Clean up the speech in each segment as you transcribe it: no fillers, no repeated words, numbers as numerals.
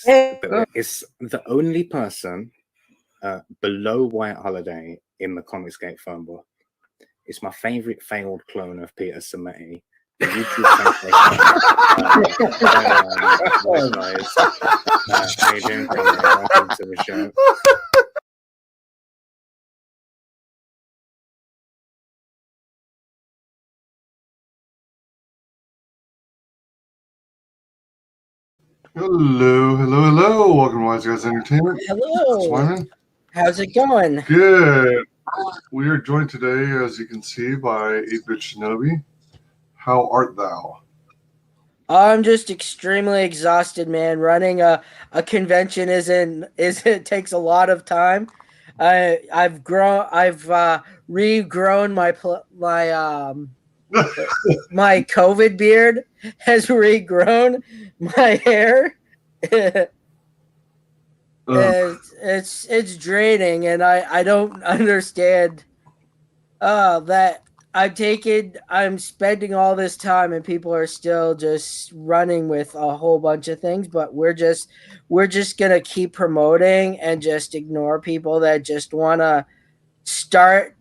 it's the only person below White Holiday in the Comicsgate phone book. It's my favorite failed clone of Peter Sammetti. The YouTube WyzGyz. How you doing, Conrad? Welcome to the show. Hello. Welcome to WyzGyzEntertainment. Hello. How's it going? Good. We are joined today, as you can see, by 8-Bit Shinobi. How art thou? I'm just extremely exhausted, man. Running a convention takes a lot of time. I've regrown my COVID beard has regrown my hair. It's draining, and I don't understand that I'm spending all this time and people are still just running with a whole bunch of things, but we're just gonna keep promoting and just ignore people that just wanna start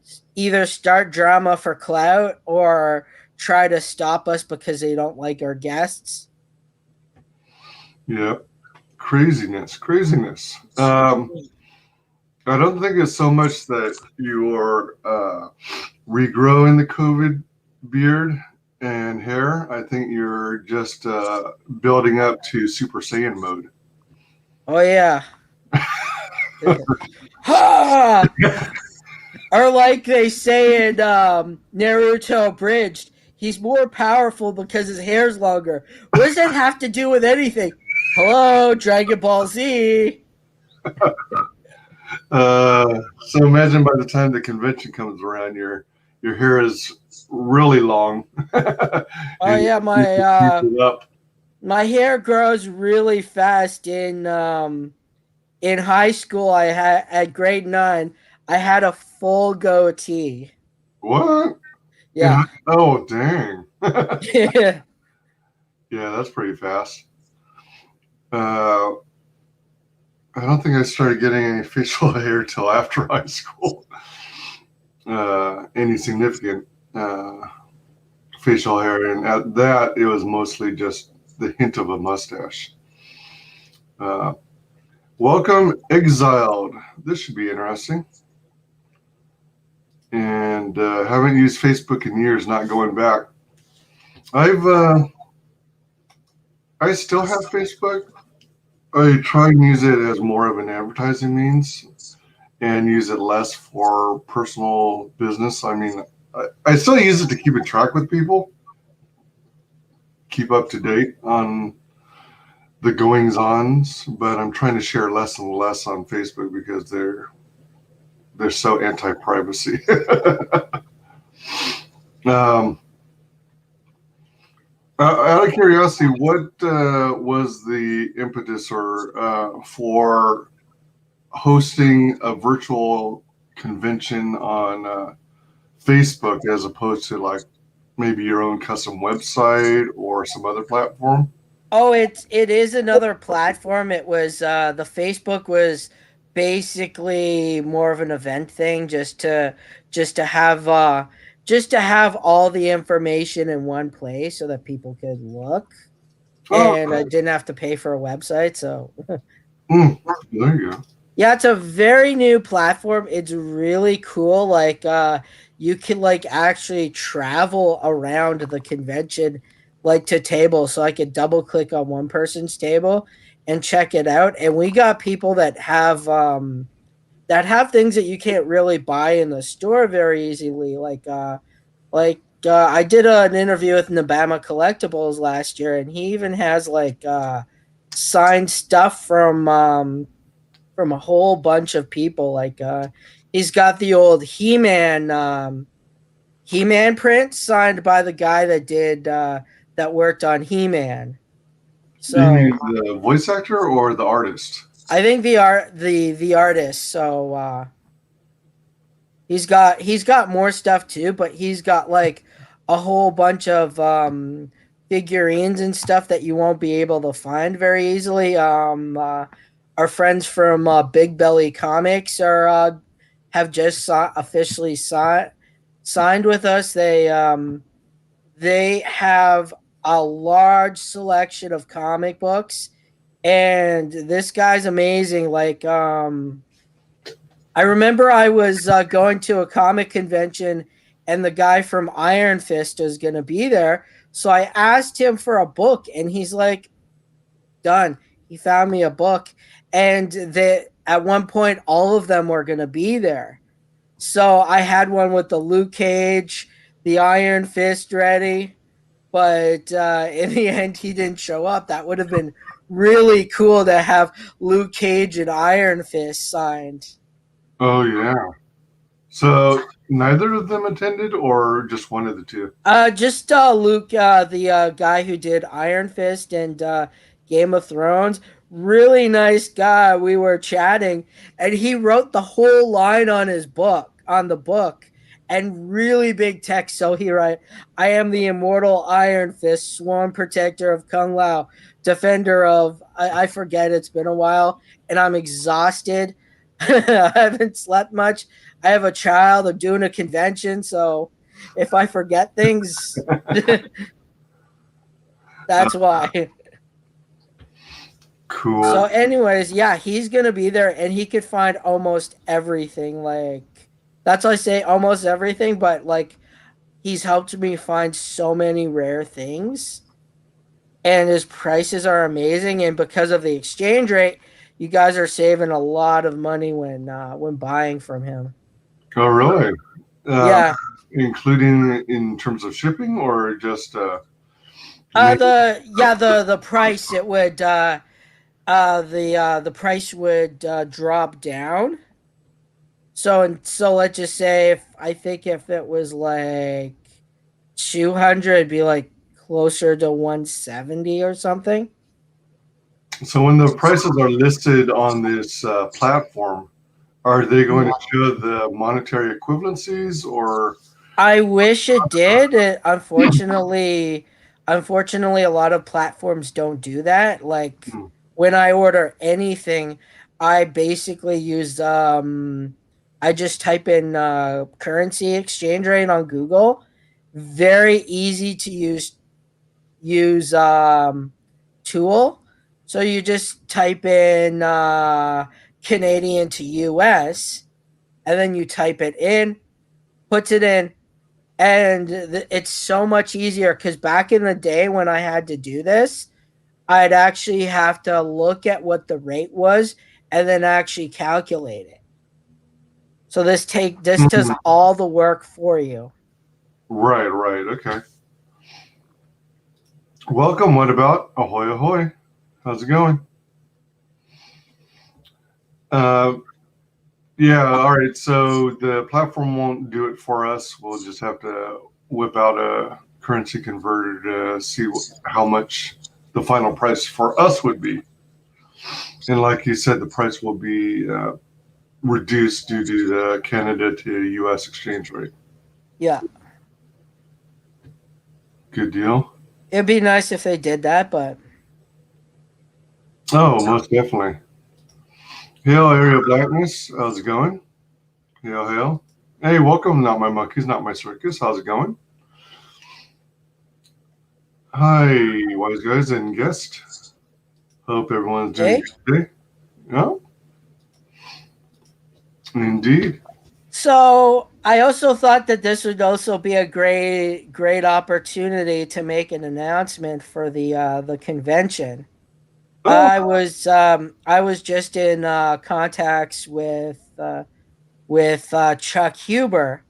drama for clout or try to stop us because they don't like our guests. Yeah. Craziness. I don't think it's so much that you're regrowing the COVID beard and hair. I think you're just building up to Super Saiyan mode. Oh yeah. Or like they say in Naruto Abridged, he's more powerful because his hair's longer. What does that have to do with anything? Hello, Dragon Ball Z. So imagine by the time the convention comes around, your hair is really long. Oh yeah, my hair grows really fast. In high school, I had at grade 9, I had a full goatee. What? Yeah. Oh dang. Yeah. Yeah, that's pretty fast. I don't think I started getting any facial hair till after high school. Any significant facial hair, and at that, it was mostly just the hint of a mustache. Welcome, Exiled. This should be interesting. And haven't used Facebook in years, not going back. I still have Facebook. I try and use it as more of an advertising means and use it less for personal business. I mean, I still use it to keep in track with people, keep up to date on the goings-ons, but I'm trying to share less and less on Facebook because they're so anti-privacy. Out of curiosity, what was the impetus for hosting a virtual convention on Facebook as opposed to like maybe your own custom website or some other platform? Oh, it is another platform. It was the Facebook was basically more of an event thing, just to have all the information in one place so that people could look, and I didn't have to pay for a website. So there you go. Yeah, it's a very new platform. It's really cool. Like you can like actually travel around the convention like to tables. So I could double click on one person's table and check it out. And we got people that have things that you can't really buy in the store very easily. I did an interview with Nabama Collectibles last year, and he even has like signed stuff from a whole bunch of people. Like he's got the old He-Man print signed by the guy that did that worked on He-Man. So you mean the voice actor or the artist? I think the artist. So he's got more stuff too, but he's got like a whole bunch of figurines and stuff that you won't be able to find very easily. Our friends from Big Belly Comics are have just officially signed with us. They have a large selection of comic books, and this guy's amazing. Like, I remember I was going to a comic convention, and the guy from Iron Fist was going to be there. So I asked him for a book, and he's like, "Done." He found me a book, and at one point all of them were going to be there. So I had one with the Luke Cage, the Iron Fist ready, but in the end he didn't show up. That would have been really cool to have Luke Cage and Iron Fist signed. Oh yeah. So neither of them attended, or just one of the two? Just Luke, the guy who did Iron Fist and Game of Thrones. Really nice guy. We were chatting, and he wrote the whole line on the book, and really big text. So he wrote, "I am the immortal Iron Fist, sworn protector of Kung Lao, defender of I forget. It's been a while, and I'm exhausted. I haven't slept much. I have a child. I'm doing a convention, so if I forget things, that's why." Cool. So, anyways, yeah, he's gonna be there, and he could find almost everything. Like, that's why I say almost everything, but like, he's helped me find so many rare things, and his prices are amazing. And because of the exchange rate, you guys are saving a lot of money when buying from him. Oh, really? Yeah. Including in terms of shipping, or just The price, it would the price would drop down. So let's just say, if it was like 200, it'd be like closer to 170 or something. So when the prices are listed on this platform, are they going to show the monetary equivalencies, or? I wish it did. Unfortunately, a lot of platforms don't do that. Like, when I order anything, I basically I just type in currency exchange rate on Google. Very easy to use tool. So you just type in Canadian to US, and then you type it in, puts it in, and it's so much easier, because back in the day when I had to do this, I'd actually have to look at what the rate was and then actually calculate it. So this does all the work for you. Right. Okay. Welcome. What about? Ahoy, ahoy. How's it going? Yeah, all right. So the platform won't do it for us. We'll just have to whip out a currency converter to see how much the final price for us would be. And like you said, the price will be reduced due to the Canada to US exchange rate. Yeah. Good deal. It'd be nice if they did that, but. Oh, most definitely. Hail, Area Blackness. How's it going? Hail. Hey, welcome. Not my monkeys, not my circus. How's it going? Hi, WyzGyz and guest. Hope everyone's doing good today. Yeah. Indeed. So I also thought that this would also be a great opportunity to make an announcement for the convention. Oh. I was just in contacts with Chuck Huber,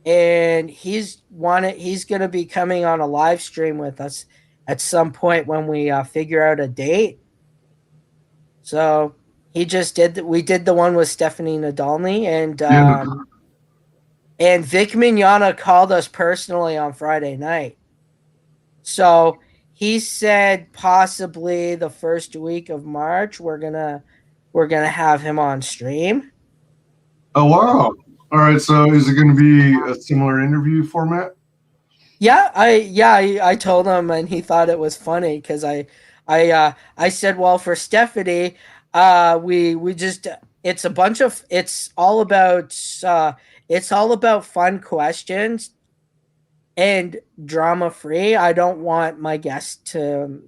and he's going to be coming on a live stream with us at some point when we figure out a date. So we did the one with Stephanie Nadolny, and Vic Mignogna called us personally on Friday night. So he said possibly the first week of March we're gonna have him on stream. Oh wow! All right, so is it going to be a similar interview format? Yeah, I told him, and he thought it was funny because I said, well, for Stephanie, we just it's all about fun questions and drama free. I don't want to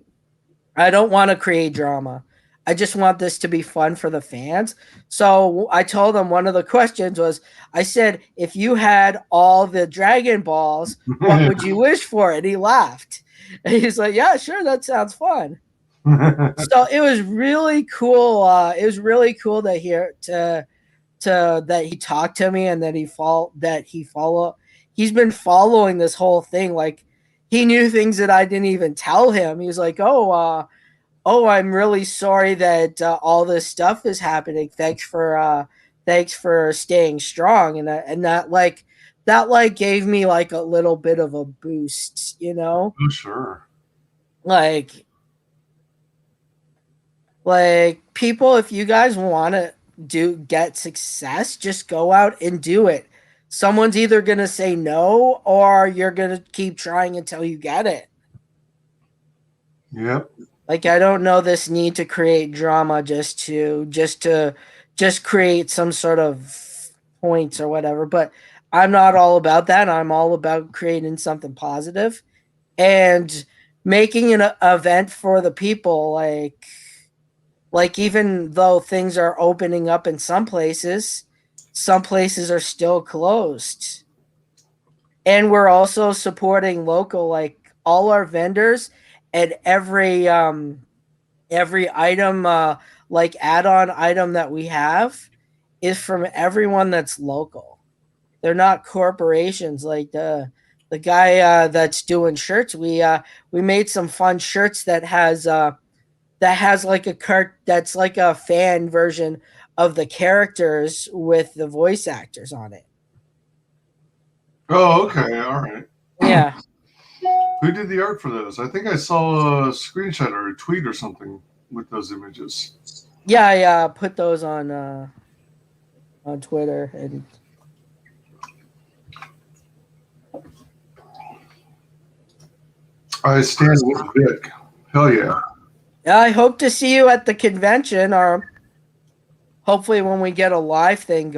create drama. I just want this to be fun for the fans. So I told him one of the questions was, I said, if you had all the Dragon Balls, what would you wish for? And he laughed. And he's like, yeah, sure, that sounds fun. So it was really cool. It was really cool to hear to that he talked to me and he's been following this whole thing. Like he knew things that I didn't even tell him. He was like, oh, I'm really sorry that all this stuff is happening. Thanks for staying strong, and that gave me like a little bit of a boost, you know. Oh, sure. Like people, if you guys want to get success, just go out and do it. Someone's either gonna say no, or you're gonna keep trying until you get it. Yep. Like I don't know this need to create drama just create some sort of points or whatever, but I'm not all about that. I'm all about creating something positive and making an event for the people. Like even though things are opening up in some places are still closed. And we're also supporting local, like all our vendors and every item, like add-on item that we have is from everyone that's local. They're not corporations like the guy that's doing shirts. We made some fun shirts that has like a cart that's like a fan version of the characters with the voice actors on it. Oh, okay. All right. Yeah. Who did the art for those? I think I saw a screenshot or a tweet or something with those images. Yeah, I put those on Twitter and I stand with Vic. Hell yeah. I hope to see you at the convention, or hopefully when we get a live thing,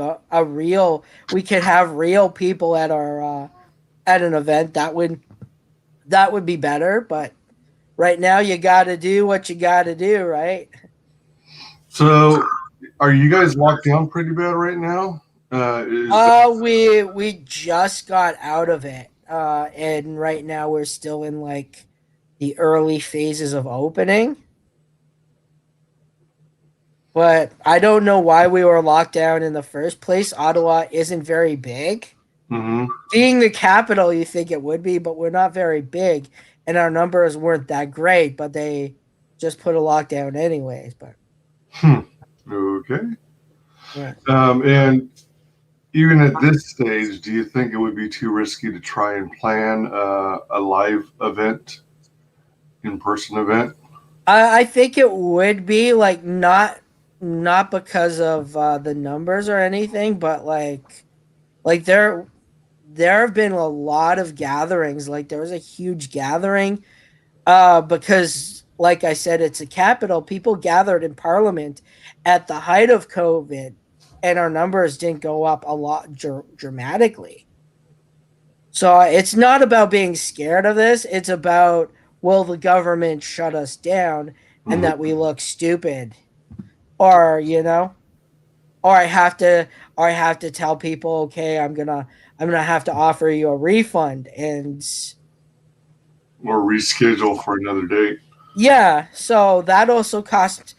we could have real people at our at an event. That would be better. But right now, you got to do what you got to do, right? So, are you guys locked down pretty bad right now? We just got out of it, and right now we're still in like the early phases of opening. But I don't know why we were locked down in the first place. Ottawa isn't very big. Mm-hmm. Being the capital, you think it would be, but we're not very big, and our numbers weren't that great. But they just put a lockdown anyways. But Okay. yeah. And even at this stage, do you think it would be too risky to try and plan a live event, in-person event? I think it would be like not because of the numbers or anything, but like there have been a lot of gatherings. Like there was a huge gathering because like I said, it's a capital. People gathered in Parliament at the height of COVID, and our numbers didn't go up a lot dramatically. So it's not about being scared of this. It's about, will the government shut us down and that we look stupid, or or I have to tell people, okay, I'm gonna have to offer you a refund and Or reschedule for another date? yeah. So that also costs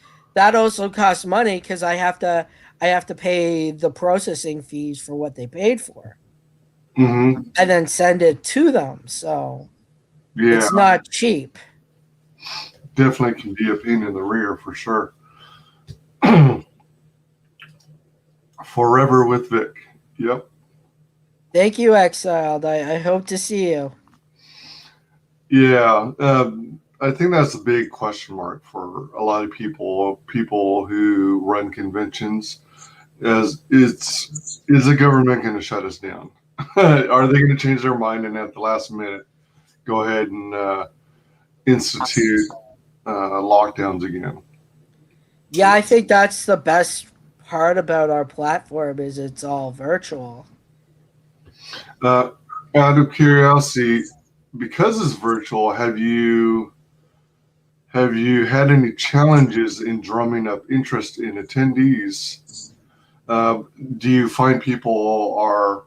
money because I have to pay the processing fees for what they paid for, Mm-hmm. and then send it to them. So Yeah, it's not cheap. definitely can be a pain in the rear for sure. Forever with Vic. Yep. Thank you, Exiled. I hope to see you. Yeah. I think that's a big question mark for a lot of people who run conventions. Is the government going to shut us down? Are they going to change their mind and at the last minute go ahead and institute lockdowns again. Yeah, I think that's the best part about our platform is it's all virtual. Out of curiosity, because it's virtual, have you had any challenges in drumming up interest in attendees? Do you find people are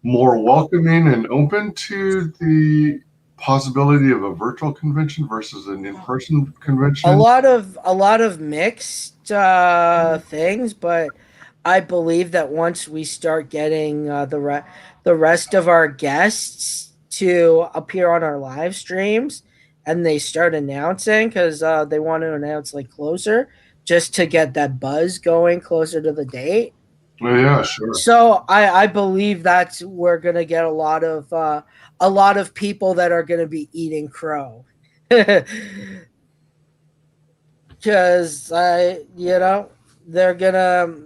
more welcoming and open to the possibility of a virtual convention versus an in-person convention? A lot of mixed things, but I believe that once we start getting the rest of our guests to appear on our live streams, and they start announcing because they want to announce like closer, just to get that buzz going closer to the date. Oh, yeah, sure. So I believe that we're gonna get a lot of people that are gonna be eating crow. Because they're gonna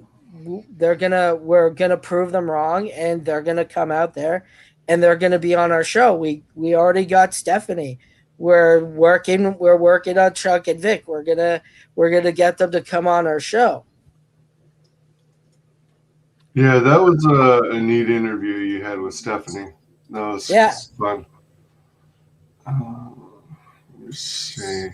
we're gonna prove them wrong, and they're gonna come out there and they're gonna be on our show. We already got Stephanie. We're working on Chuck and Vic. We're gonna get them to come on our show. Yeah, that was a neat interview you had with Stephanie. That was fun. Let me see.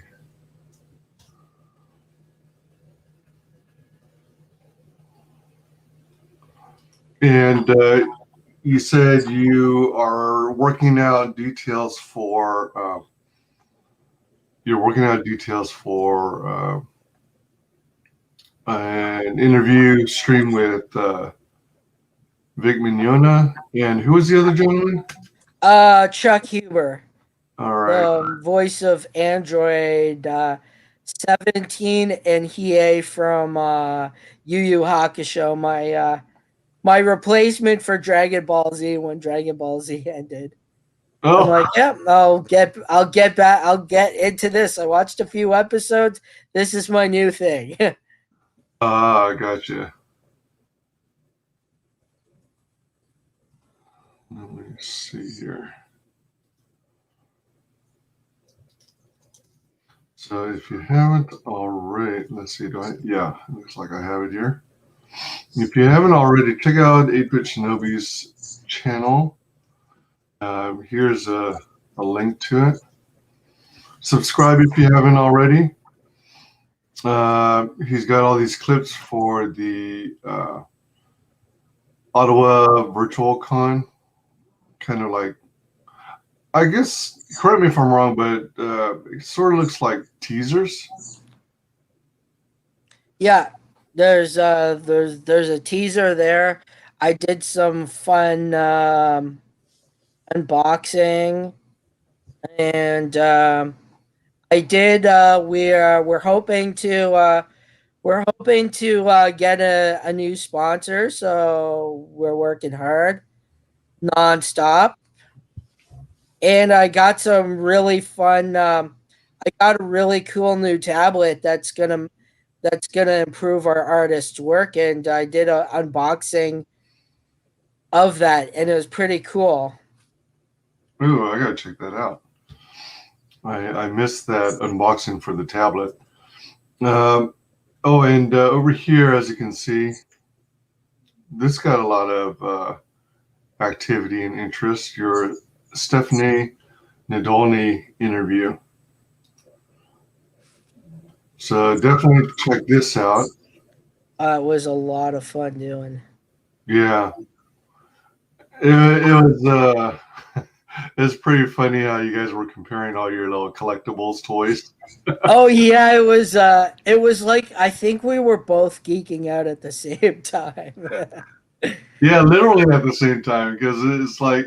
And you said you are working out details for an interview stream with Vic Mignogna, and who was the other gentleman? Chuck Huber. All right. The voice of Android 17 and Hiei from Yu Yu Hakusho, my replacement for Dragon Ball Z when Dragon Ball Z ended. Oh. I'm like, yeah, I'll get into this. I watched a few episodes. This is my new thing. Gotcha. Let me see here. So if you haven't already, let's see, yeah, it looks like I have it here. If you haven't already, check out 8-Bit Shinobi's channel. Here's a link to it. Subscribe if you haven't already. He's got all these clips for the Ottawa VCON, kind of like, I guess, correct me if I'm wrong, but it sort of looks like teasers. Yeah, there's a teaser there. I did some fun unboxing, and I did. We're hoping to get a new sponsor, so we're working hard, nonstop. And I got some really fun. I got a really cool new tablet that's gonna improve our artists' work, and I did an unboxing of that, and it was pretty cool. Ooh, I gotta check that out. I missed that unboxing for the tablet. Oh, and over here, as you can see, this got a lot of activity and interest. Your Stephanie Nadolny interview. So definitely check this out. It was a lot of fun doing. Yeah, it was. It's pretty funny how you guys were comparing all your little collectibles toys. Oh yeah, it was like I think we were both geeking out at the same time. Yeah, literally at the same time, because it's like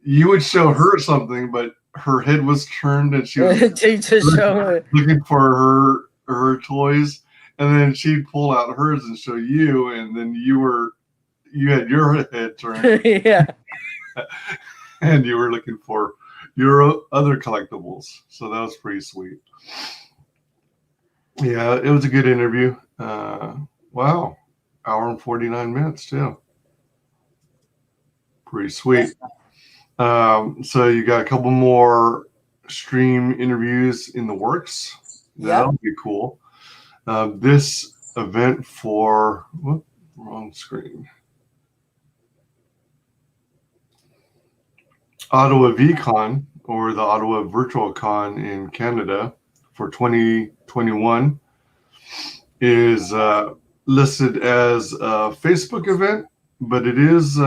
you would show her something, but her head was turned and she was looking for her toys, and then she'd pull out hers and show you, and then you had your head turned. Yeah. And you were looking for your other collectibles. So that was pretty sweet. Yeah, it was a good interview. Wow. Hour and 49 minutes too. Pretty sweet. So you got a couple more stream interviews in the works. That'll be cool. This event for wrong screen. Ottawa VCON, or the Ottawa Virtual Con in Canada for 2021, is listed as a Facebook event, but it is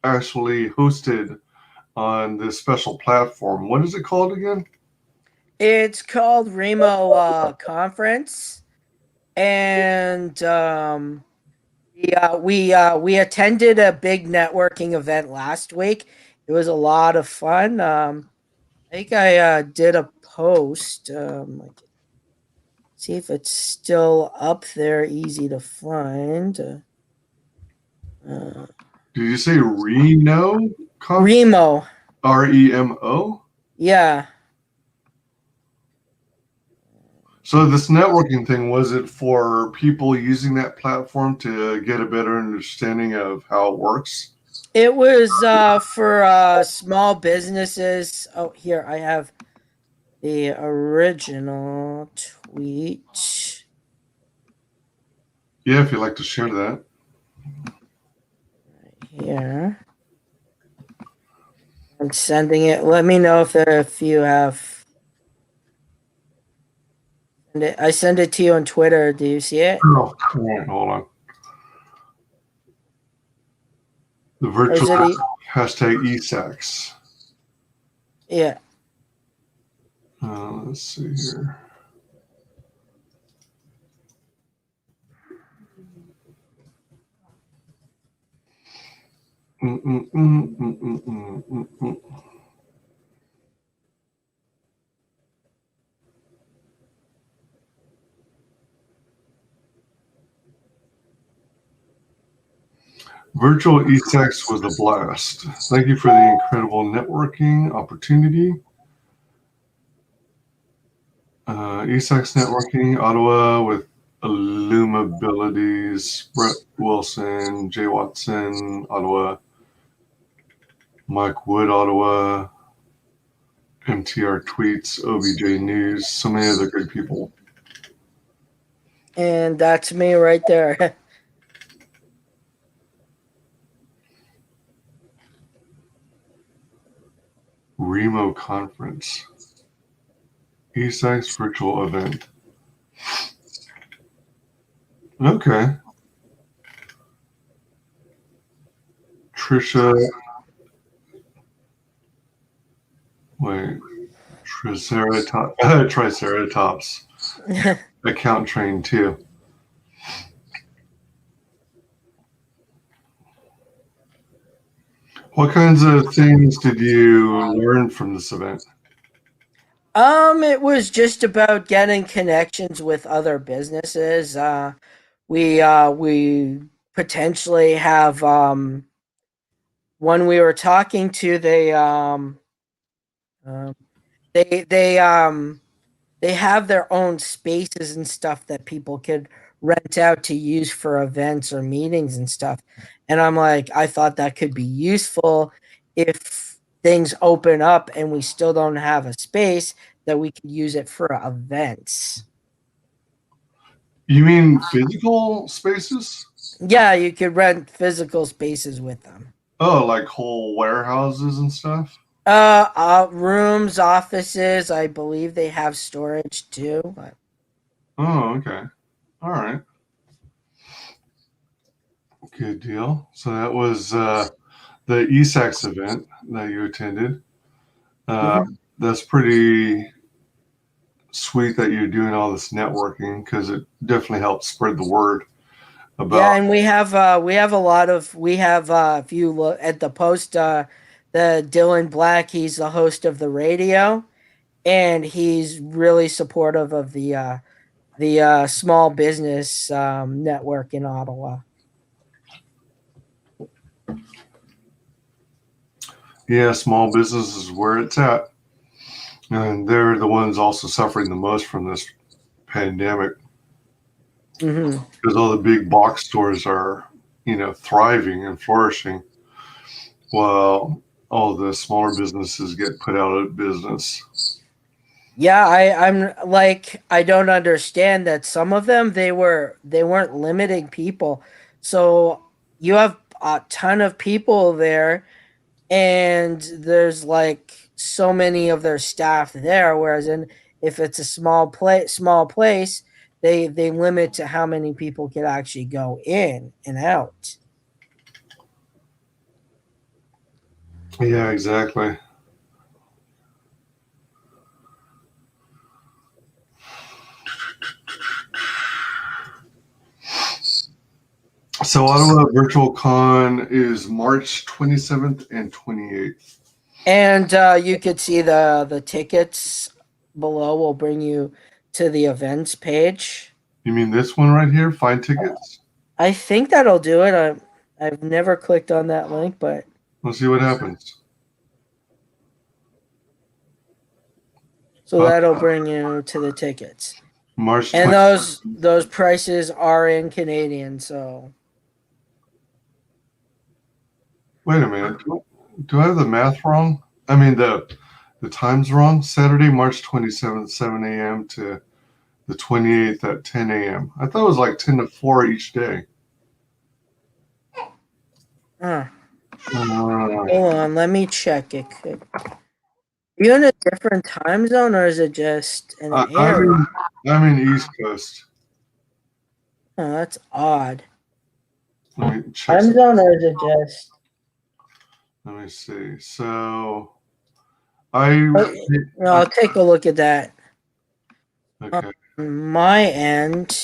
actually hosted on this special platform. What is it called again? It's called Remo Conference, and we attended a big networking event last week. It was a lot of fun. I think I did a post. See if it's still up there, easy to find. Did you say Reno? Remo. REMO? Yeah. So this networking thing, was it for people using that platform to get a better understanding of how it works? It was for small businesses. Oh, here I have the original tweet. Yeah, if you'd like to share that. Right here. I'm sending it. Let me know if you have. I send it to you on Twitter. Do you see it? Oh, hold on. The virtual hashtag ESAX. Yeah. Let's see here. Virtual ESAX was a blast. Thank you for the incredible networking opportunity. ESAX networking, Ottawa with Illumabilities, Brett Wilson, Jay Watson, Ottawa, Mike Wood, Ottawa, MTR Tweets, OBJ News, so many other good people. And that's me right there. Remo Conference. ESAX virtual event. Okay. Trisha. Wait. Triceratops. Account trained too. What kinds of things did you learn from this event? It was just about getting connections with other businesses. We potentially have when we were talking to they have their own spaces and stuff that people could rent out to use for events or meetings and stuff. And I'm like, I thought that could be useful if things open up and we still don't have a space that we could use it for events. You mean physical spaces? Yeah, you could rent physical spaces with them. Oh, like whole warehouses and stuff? Rooms, offices. I believe they have storage too. But... Oh, okay. All right. Good deal. So that was the ESAX event that you attended. That's pretty sweet that you're doing all this networking, because it definitely helps spread the word about. Yeah, and we have a lot of if you look at the post, the Dylan Black, he's the host of the radio, and he's really supportive of the small business network in Ottawa. Yeah, small business is where it's at. And they're the ones also suffering the most from this pandemic. Because all the big box stores are, thriving and flourishing, while all the smaller businesses get put out of business. Yeah, I'm like, I don't understand that some of them they weren't limiting people. So you have a ton of people there, and there's like so many of their staff there, whereas if it's a small place, they limit to how many people can actually go in and out. Yeah, exactly. So Ottawa Virtual Con is March 27th and 28th. And you could see the tickets below will bring you to the events page. You mean this one right here? Find tickets? I think that'll do it. I've never clicked on that link, but Let's see what happens. so that'll bring you to the tickets. March 20th. And those prices are in Canadian, so Wait a minute. Do I have the math wrong? I mean the times wrong? Saturday, March 27th, 7 a.m. to the 28th at 10 a.m. I thought it was like 10 to 4 each day. hold on, let me check it quick. You in a different time zone, or is it just an area? I'm in East Coast. Oh, that's odd. Let me check. Time zone, or is it just? Let me see. So I'll take a look at that. Okay. On my end,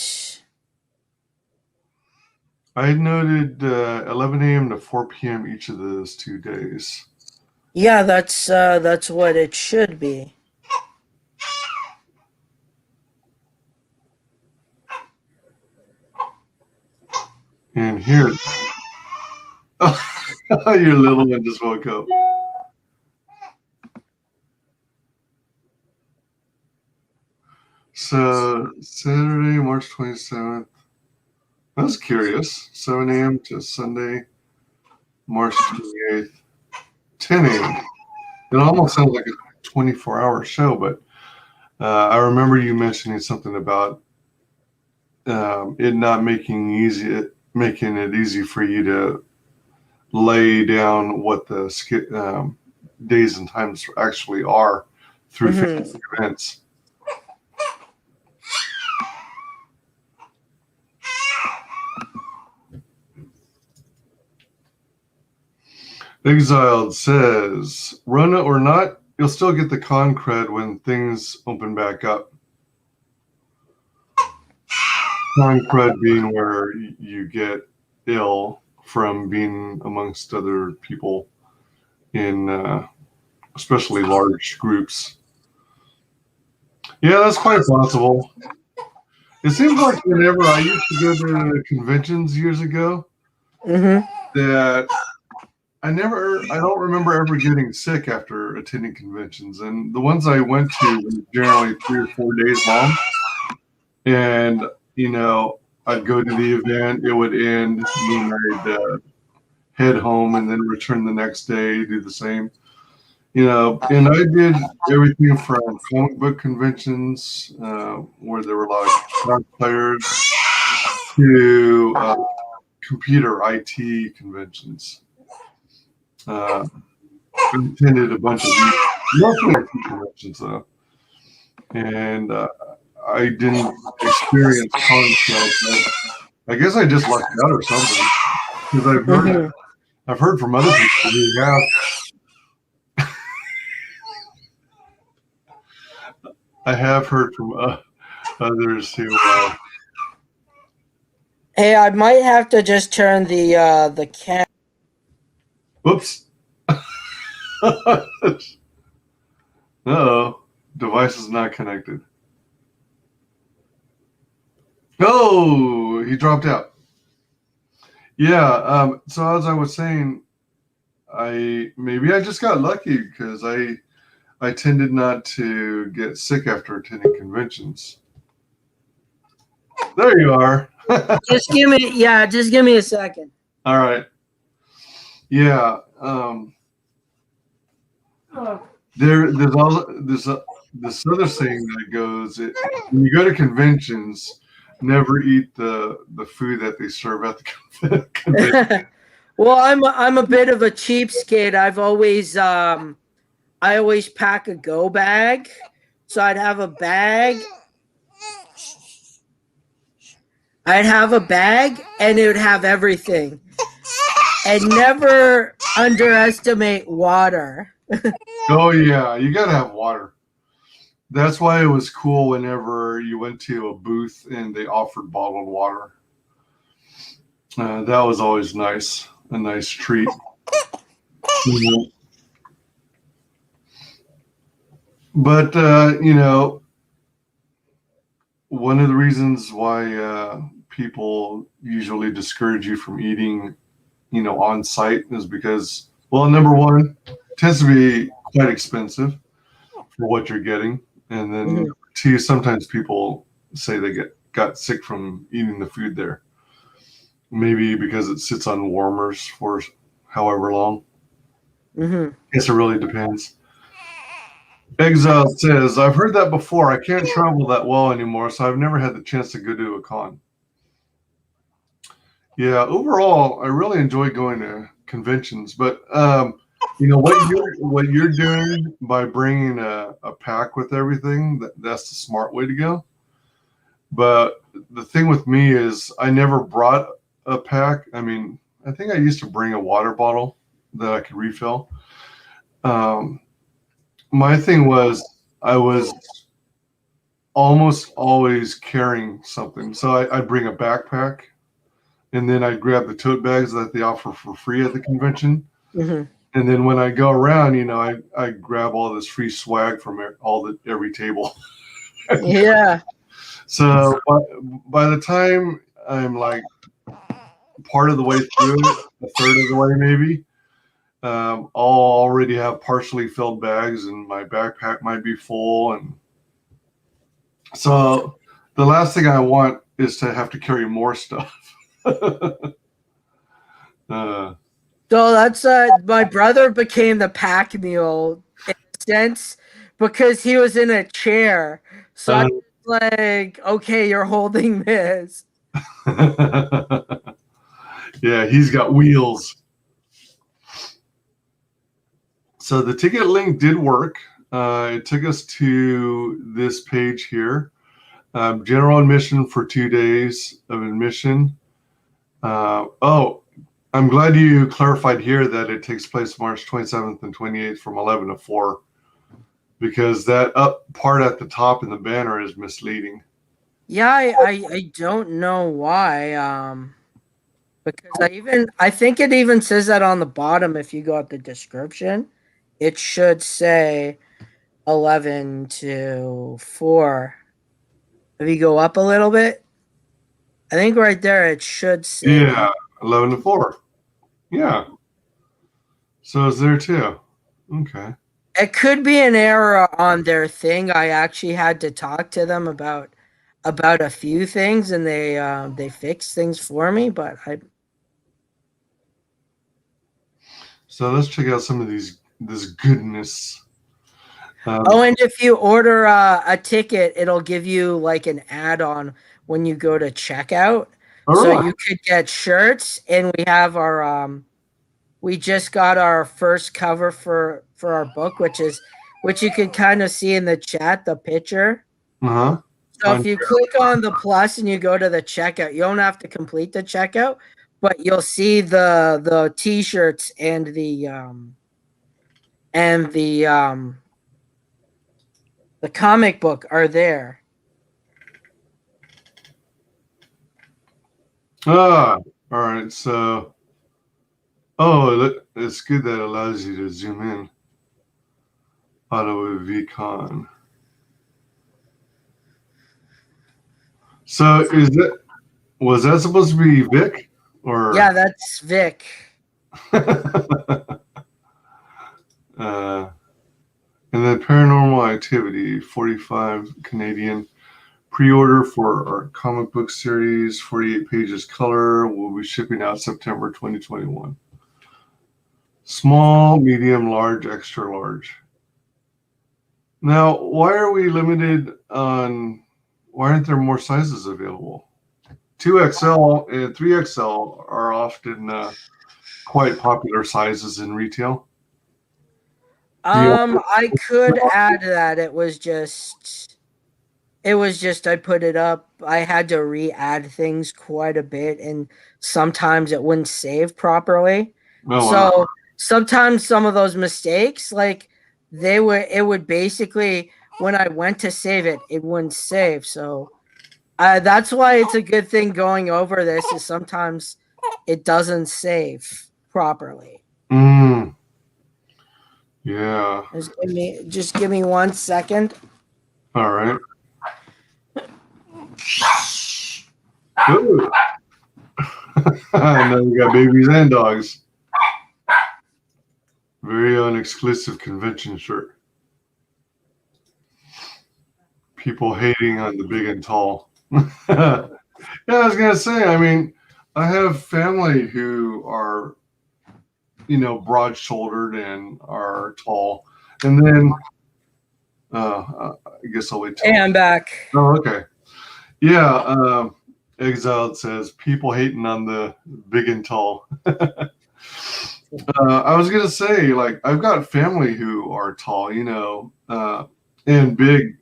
I noted 11 a.m. to 4 p.m. each of those 2 days. yeah, that's what it should be. And here, your little one just woke up. So Saturday, March 27th. I was curious. 7 a.m. to Sunday, March 28th, 10 a.m. It almost sounds like a 24-hour show, but I remember you mentioning something about it not making it easy for you to lay down what the days and times actually are through Facebook events. Exiled says, run it or not, you'll still get the con cred when things open back up. Con cred being where you get ill from being amongst other people in especially large groups. Yeah, that's quite possible. It seems like whenever I used to go to conventions years ago, that I don't remember ever getting sick after attending conventions. And the ones I went to were generally 3 or 4 days long. And, I'd go to the event, it would end, and I'd head home and then return the next day, do the same. And I did everything from comic book conventions, where there were a lot of cosplayers, to computer IT conventions. I attended a bunch of these, mostly IT conventions though, and I didn't experience concepts. I guess I just lucked out or something, because I've heard from other people who have. I have heard from others who. Hey, I might have to just turn the cam. Whoops. Uh-oh. Device is not connected. Oh, he dropped out. Yeah, so as I was saying, maybe I just got lucky because I tended not to get sick after attending conventions. There you are. Just give me a second. All right. Yeah. There's also this other saying that goes, when you go to conventions, never eat the food that they serve at the convention. Well, I'm a bit of a cheapskate. I always pack a go bag. So I'd have a bag. And it would have everything. And never underestimate water. Oh yeah, you gotta have water. That's why it was cool whenever you went to a booth and they offered bottled water. That was always nice, a nice treat. But one of the reasons why people usually discourage you from eating, on site is because, well, number one, it tends to be quite expensive for what you're getting, and then number two, sometimes people say they got sick from eating the food there. Maybe because it sits on warmers for however long. I guess it really depends. Exile says, I've heard that before. I can't travel that well anymore, so I've never had the chance to go to a con. Yeah, overall, I really enjoy going to conventions, but what you're doing by bringing a pack with everything, that's the smart way to go. But the thing with me is I never brought a pack. I mean, I think I used to bring a water bottle that I could refill. My thing was I was almost always carrying something. So I'd bring a backpack, and then I'd grab the tote bags that they offer for free at the convention. And then when I go around, I grab all this free swag from every table. Yeah. So by the time I'm like part of the way through it, a third of the way maybe, I'll already have partially filled bags, and my backpack might be full. And so the last thing I want is to have to carry more stuff. So that's my brother became the pack mule in a sense because he was in a chair. So I was like, okay, you're holding this. Yeah, he's got wheels. So the ticket link did work. It took us to this page here. General admission for 2 days of admission. I'm glad you clarified here that it takes place March 27th and 28th from 11 to 4, because that up part at the top in the banner is misleading. Yeah, I don't know why. Because I think it even says that on the bottom. If you go at the description, it should say 11 to 4. If you go up a little bit, I think right there it should say. Yeah, 11 to 4. Yeah. So it's there too. Okay. It could be an error on their thing. I actually had to talk to them about a few things, and they fixed things for me. But So let's check out some of this goodness. and if you order a ticket, it'll give you like an add-on when you go to checkout. So you could get shirts, and we have our we just got our first cover for our book, which you can kind of see in the chat, the picture. So if you click on the plus and you go to the checkout, you don't have to complete the checkout, but you'll see the t-shirts and the comic book are there. All right. So, it's good that allows you to zoom in. Ottawa VCON. So was that supposed to be Vic? Or yeah, that's Vic. And then Paranormal Activity, 45 Canadian. Pre-order for our comic book series, 48 pages color. We'll be shipping out September 2021. Small, medium, large, extra large. Now, why are we limited on? Why aren't there more sizes available? 2XL and 3XL are often quite popular sizes in retail. I could add that it was just I put it up. I had to re-add things quite a bit, and sometimes it wouldn't save properly. Oh, So wow. sometimes some of those mistakes, like it would basically, when I went to save it, it wouldn't save. So that's why it's a good thing going over this is sometimes it doesn't save properly. Yeah. Just give me 1 second. All right. Good. Now we got babies and dogs. Very exclusive convention shirt. People hating on the big and tall. Yeah, I was gonna say. I mean, I have family who are, broad-shouldered and are tall, and then I guess I'll wait till. Hey, I'm back. Oh, okay. Yeah. Exiled says people hating on the big and tall. I was gonna say, like, I've got family who are tall, and big,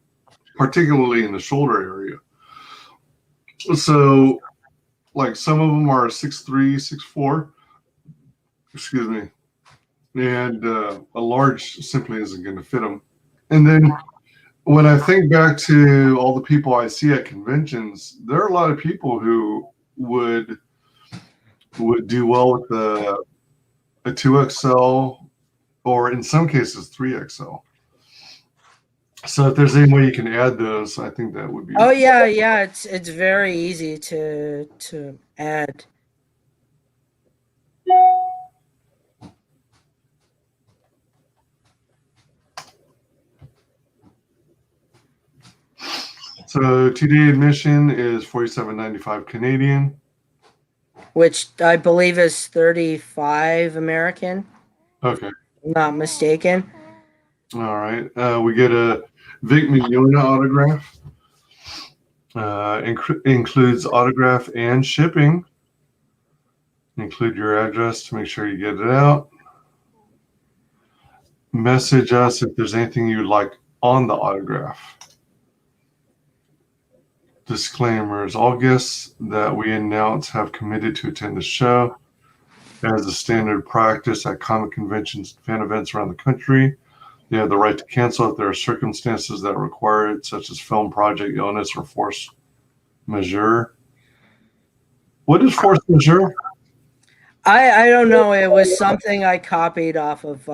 particularly in the shoulder area. So, like, some of them are 6'3", 6'4", excuse me, and a large simply isn't going to fit them. And then when I think back to all the people I see at conventions, there are a lot of people who would do well with a 2XL, or in some cases 3XL. So if there's any way you can add those, I think that would be. Oh yeah, it's very easy to add. So 2-day admission is $47.95 Canadian, which I believe is 35 American. Okay. If I'm not mistaken. All right. We get a Vic Mignogna autograph. Includes autograph and shipping. Include your address to make sure you get it out. Message us if there's anything you'd like on the autograph. Disclaimers. All guests that we announce have committed to attend the show. As a standard practice at comic conventions and fan events around the country, they have the right to cancel if there are circumstances that require it, such as film project, illness, or force majeure. What is force majeure? I don't know. It was something I copied off of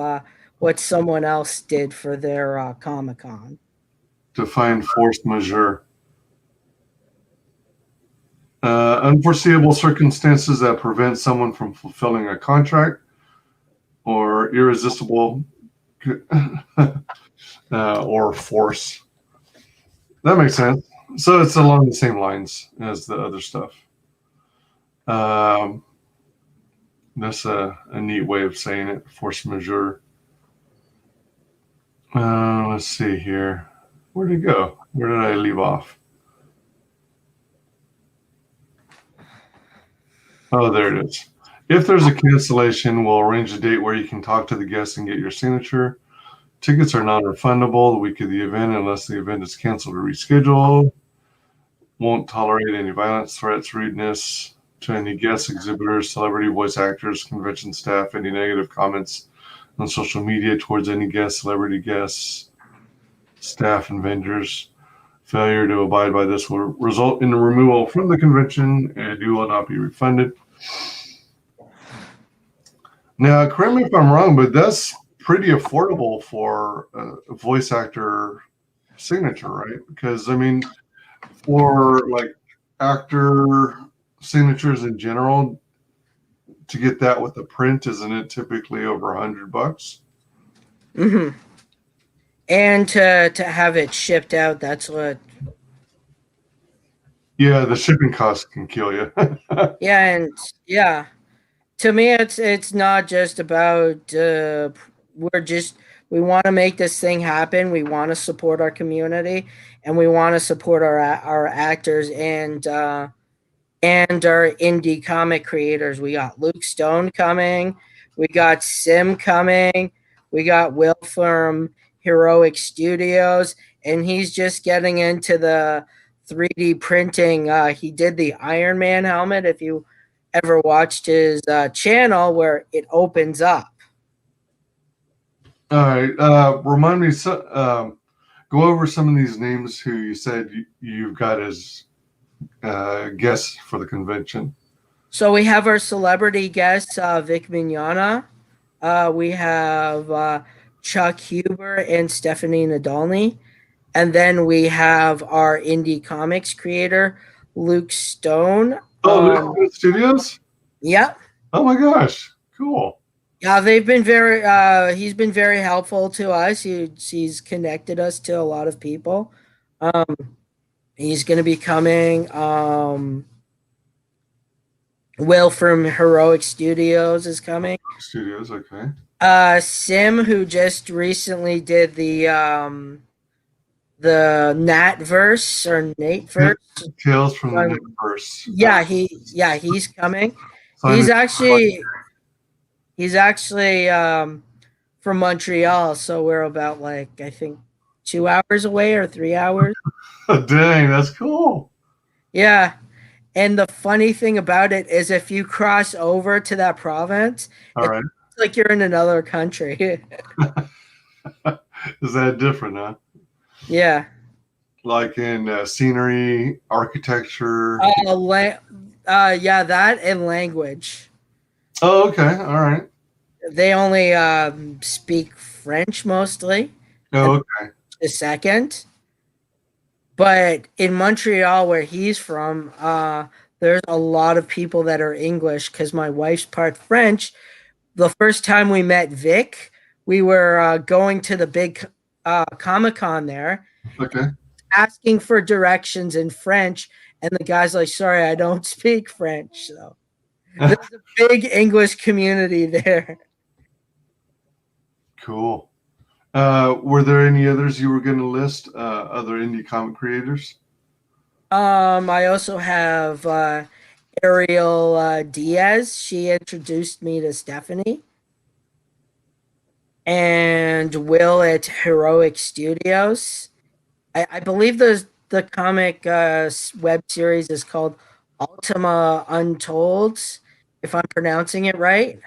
what someone else did for their Comic-Con. Define force majeure. Unforeseeable circumstances that prevent someone from fulfilling a contract, or irresistible or force. That makes sense. So it's along the same lines as the other stuff. That's a neat way of saying it, force majeure. Let's see here. Where'd it go? Where did I leave off? Oh, there it is. If there's a cancellation, we'll arrange a date where you can talk to the guest and get your signature. Tickets are non-refundable the week of the event unless the event is canceled or rescheduled. Won't tolerate any violence, threats, rudeness to any guests, exhibitors, celebrity voice actors, convention staff, any negative comments on social media towards any guests, celebrity guests, staff, and vendors. Failure to abide by this will result in a removal from the convention and you will not be refunded. Now, correct me if I'm wrong, but that's pretty affordable for a voice actor signature, right? Because, I mean, for like actor signatures in general, to get that with a print, isn't it typically over $100? Mm-hmm. And to have it shipped out, that's what. Yeah, the shipping costs can kill you. Yeah, and yeah. To me, it's not just about we want to make this thing happen. We want to support our community, and we want to support our actors and our indie comic creators. We got Luke Stone coming, we got Sim coming, we got Will from Heroic Studios, and he's just getting into the 3D printing. He did the Iron Man helmet. If you ever watched his channel where it opens up. All right. Remind me, go over some of these names who you said you've got as guests for the convention. So we have our celebrity guests, Vic Mignogna. We have Chuck Huber and Stephanie Nadolny. And then we have our indie comics creator, Luke Stone. Oh, Luke Studios? Yep. Oh my gosh. Cool. Yeah, they've been he's been very helpful to us. He's connected us to a lot of people. He's going to be coming. Will from Heroic Studios is coming. Studios, okay. Sim, who just recently did the Natverse or Nateverse. Tales from the Nateverse. Yeah, he's coming. He's actually from Montreal, so we're about like I think 2 hours away or 3 hours. Dang, that's cool. Yeah. And the funny thing about it is if you cross over to that province, it's like you're in another country. Is that different, huh? Yeah. Like in scenery, architecture? Yeah, that and language. Oh, okay. All right. They only speak French mostly. Oh, okay. A second. But in Montreal, where he's from, there's a lot of people that are English because my wife's part French. The first time we met Vic, we were going to the big Comic-Con there. Okay. Asking for directions in French, and the guy's like, sorry, I don't speak French. So there's a big English community there. Cool. Were there any others you were going to list? Other indie comic creators? I also have Ariel Diaz. She introduced me to Stephanie. And Will at Heroic Studios. I believe the comic web series is called Ultima Untold, if I'm pronouncing it right.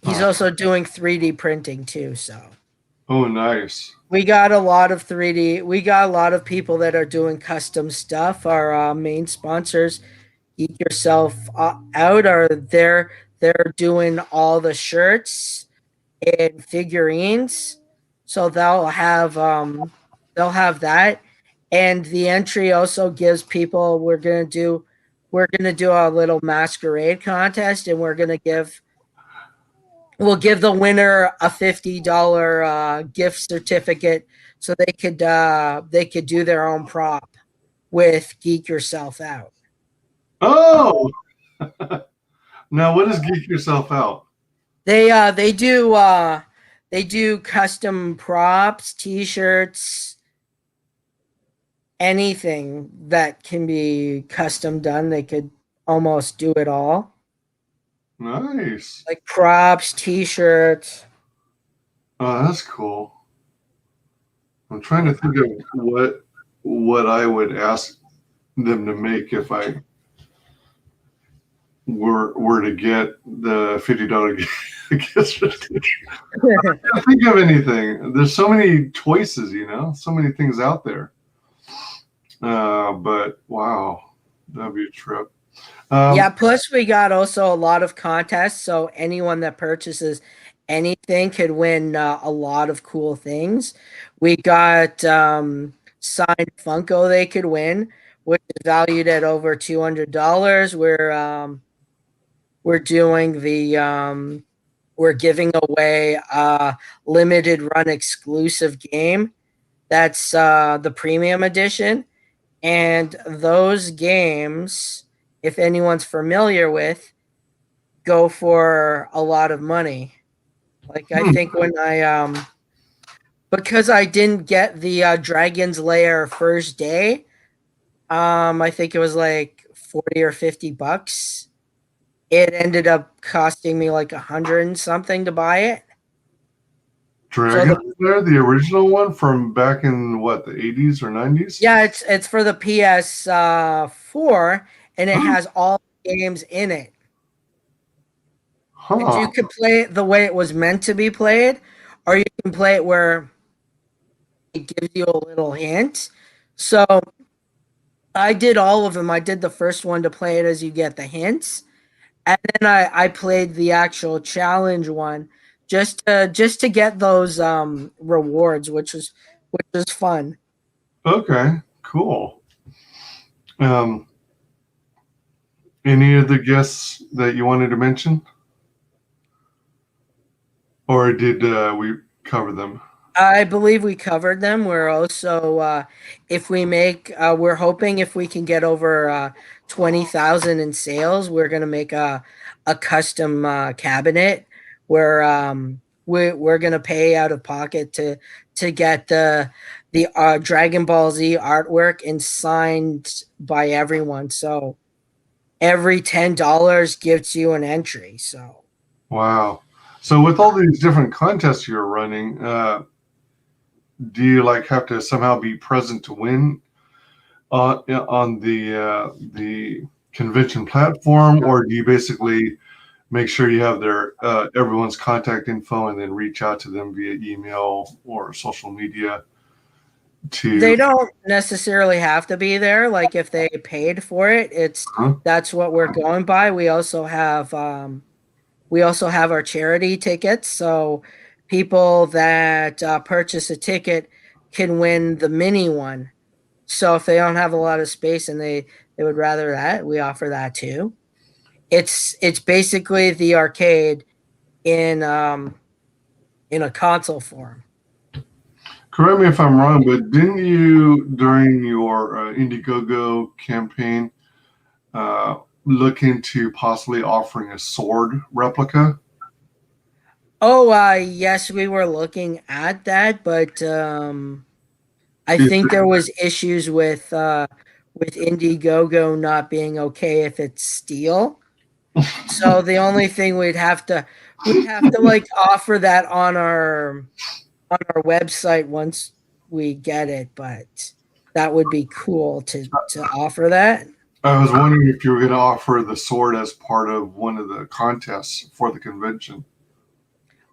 He's also doing 3D printing too, so. Oh, nice. We got a lot of 3D. We got a lot of people that are doing custom stuff. Our main sponsors, Geek Yourself Out, are there. They're doing all the shirts and figurines, so they'll have that. And the entry also gives people. We're gonna do a little masquerade contest, and we'll give the winner a $50 gift certificate so they could do their own prop with Geek Yourself Out. Oh, now what is Geek Yourself Out? They do custom props, t-shirts, anything that can be custom done. They could almost do it all. Nice. Like props, t-shirts. Oh, that's cool. I'm trying to think of what I would ask them to make if I were to get the $50 gift certificate. I can't think of anything. There's so many choices, so many things out there. But wow, that'd be a trip. Yeah, plus we got also a lot of contests, so anyone that purchases anything could win a lot of cool things. We got signed Funko they could win, which is valued at over $200. We're doing we're giving away a limited run exclusive game. That's the premium edition, and those games if anyone's familiar with, go for a lot of money. Like I think when I because I didn't get the Dragon's Lair first day, I think it was like 40 or $50. It ended up costing me like 100 and something to buy it. Dragon Lair, the original one from back in what, the 80s or 90s? Yeah, it's for the PS4, and it has all the games in it. And you could play it the way it was meant to be played, or you can play it where it gives you a little hint. So I did all of them. I did the first one to play it as you get the hints, and then I played the actual challenge one just to get those rewards, which was fun. Okay, cool. Any other guests that you wanted to mention? Or did we cover them? I believe we covered them. We're also, if we make, we're hoping if we can get over 20,000 in sales, we're gonna make a custom cabinet where we're gonna pay out of pocket to get the Dragon Ball Z artwork and signed by everyone. So every $10 gives you an entry. So wow. So with all these different contests you're running, do you like have to somehow be present to win on the convention platform, or do you basically make sure you have their everyone's contact info and then reach out to them via email or social media? They don't necessarily have to be there. Like if they paid for it, that's what we're going by. We also have our charity tickets. So people that purchase a ticket can win the mini one. So if they don't have a lot of space and they would rather that, we offer that too. It's basically the arcade in a console form. Correct me if I'm wrong, but didn't you, during your Indiegogo campaign, look into possibly offering a sword replica? Oh, yes, we were looking at that, but I think there was issues with Indiegogo not being okay if it's steel. So the only thing we'd have to like offer that on our website once we get it, but that would be cool to offer that. I was wondering if you were going to offer the sword as part of one of the contests for the convention.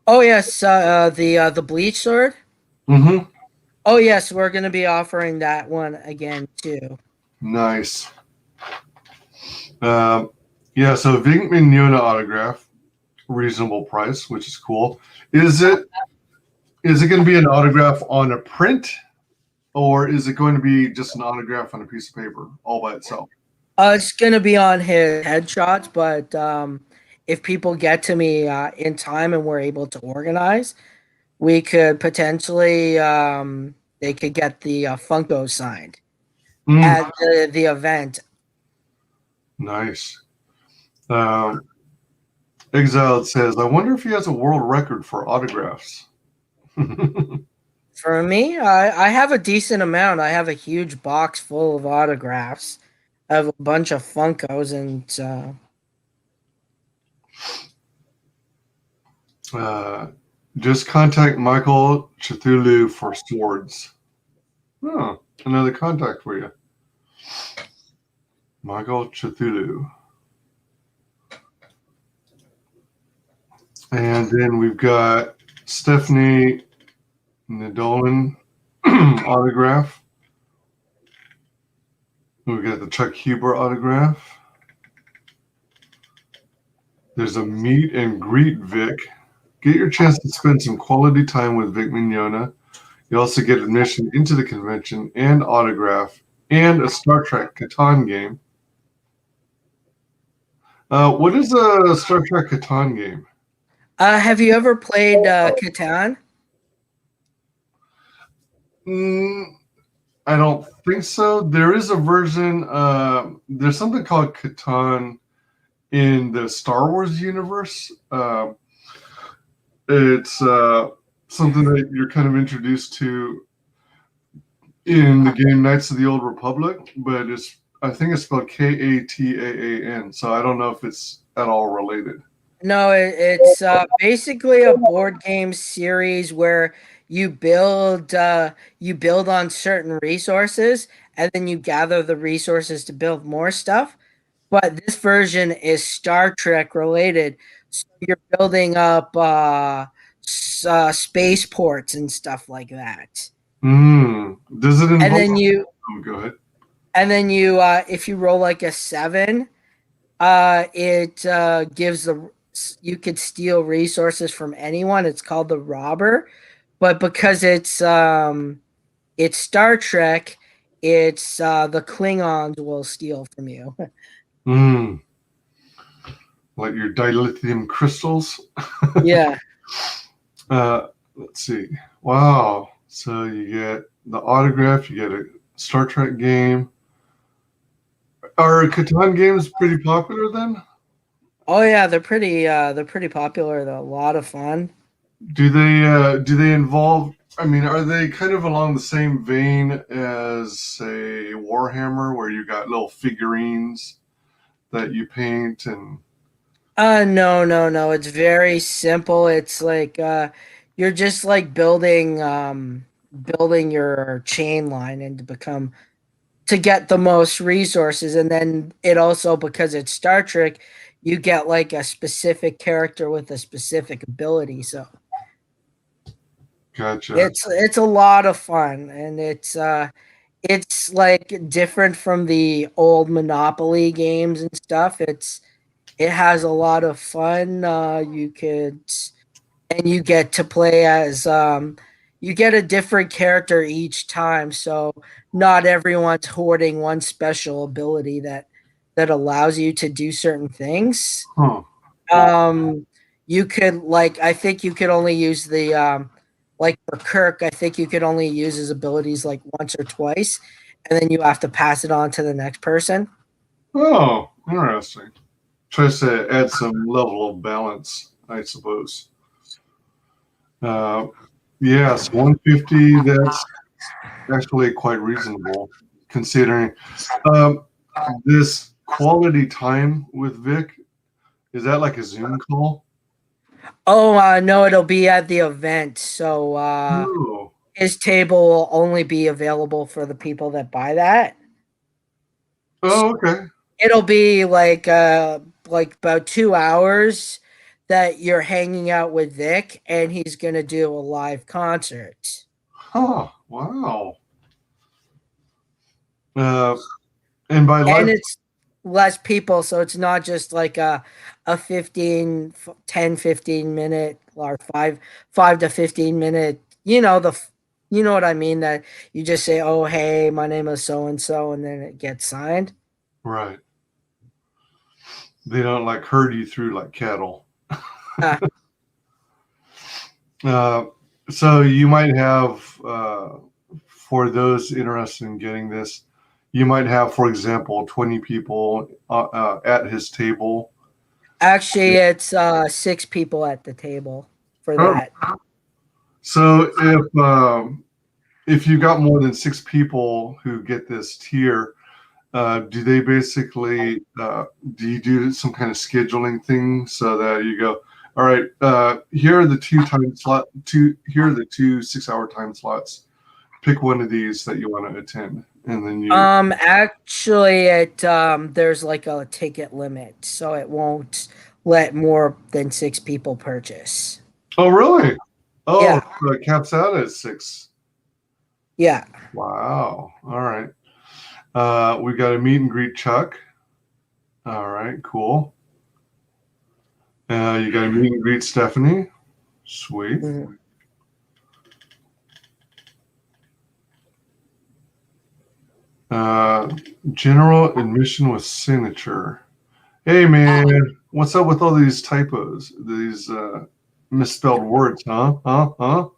Oh yes, the bleach sword. Mm-hmm. Oh yes, we're going to be offering that one again too. Nice. Yeah, so Vic Mignogna autograph, reasonable price, which is cool. Is it going to be an autograph on a print, or is it going to be just an autograph on a piece of paper all by itself? It's going to be on his headshots, but if people get to me in time and we're able to organize, we could potentially they could get the Funko signed at the event. Nice. Exiled says, I wonder if he has a world record for autographs. For me, I have a decent amount. I have a huge box full of autographs. I have a bunch of Funkos and just contact Michael Cthulhu for swords. Oh, another contact for you. Michael Cthulhu. And then we've got Stephanie Nadolan autograph. We've got the Chuck Huber autograph. There's a meet and greet Vic. Get your chance to spend some quality time with Vic Mignogna. You also get admission into the convention and autograph and a Star Trek Catan game. What is a Star Trek Catan game? Have you ever played Catan? I don't think so. There is a version. There's something called Catan in the Star Wars universe. It's something that you're kind of introduced to in the game Knights of the Old Republic, but I think it's spelled Kataan. So I don't know if it's at all related. No, it's basically a board game series where you build on certain resources, and then you gather the resources to build more stuff. But this version is Star Trek related, so you're building up spaceports and stuff like that. Does it involve? And then you Go ahead. and then if you roll like a 7, it gives you could steal resources from anyone. It's called the Robber, but because it's Star Trek, it's the Klingons will steal from you. Like your dilithium crystals. Yeah. Let's see. Wow. So you get the autograph. You get a Star Trek game. Are Catan games pretty popular then? Oh yeah, they're pretty popular. They're a lot of fun. Do they involve? I mean, are they kind of along the same vein as, say, Warhammer, where you got little figurines that you paint and? No. It's very simple. It's like you're just like building your chain line and to get the most resources, and then it also, because it's Star Trek, you get like a specific character with a specific ability. So Gotcha. it's a lot of fun, and it's like different from the old Monopoly games and stuff. It has a lot of fun. You get to play as you get a different character each time, so not everyone's hoarding one special ability that allows you to do certain things. You could, like, I think you could only use the like for Kirk, I think you could only use his abilities like once or twice, and then you have to pass it on to the next person. Oh, interesting. Tries to add some level of balance, I suppose. Yes, 150. That's actually quite reasonable, considering this quality time with Vic. Is that like a Zoom call? Oh no, it'll be at the event. So his table will only be available for the people that buy that. Oh, okay. It'll be like about 2 hours that you're hanging out with Vic, and he's gonna do a live concert. Huh. Wow. And by live, and it's less people, so it's not just like a 15 minute or 5 to 15 minute, you know what I mean, that you just say, oh hey, my name is so and so, and then it gets signed. Right. They don't like herd you through like cattle. So you might have, for those interested in getting this, you might have, for example, 20 people at his table. Actually, it's 6 people at the table for that. So if you got more than 6 people who get this tier, do they basically do you do some kind of scheduling thing so that you go, all right, here are the 2 time slot, here are the 2 6-hour time slots. Pick one of these that you want to attend, and then you. Actually, there's like a ticket limit, so it won't let more than 6 people purchase. Oh, really? Oh, yeah. So it caps out at 6. Yeah. Wow. All right. We got a meet and greet Chuck. All right, cool. You got a meet and greet Stephanie. Sweet. Mm-hmm. General admission with signature. Hey man, what's up with all these typos? These misspelled words, huh?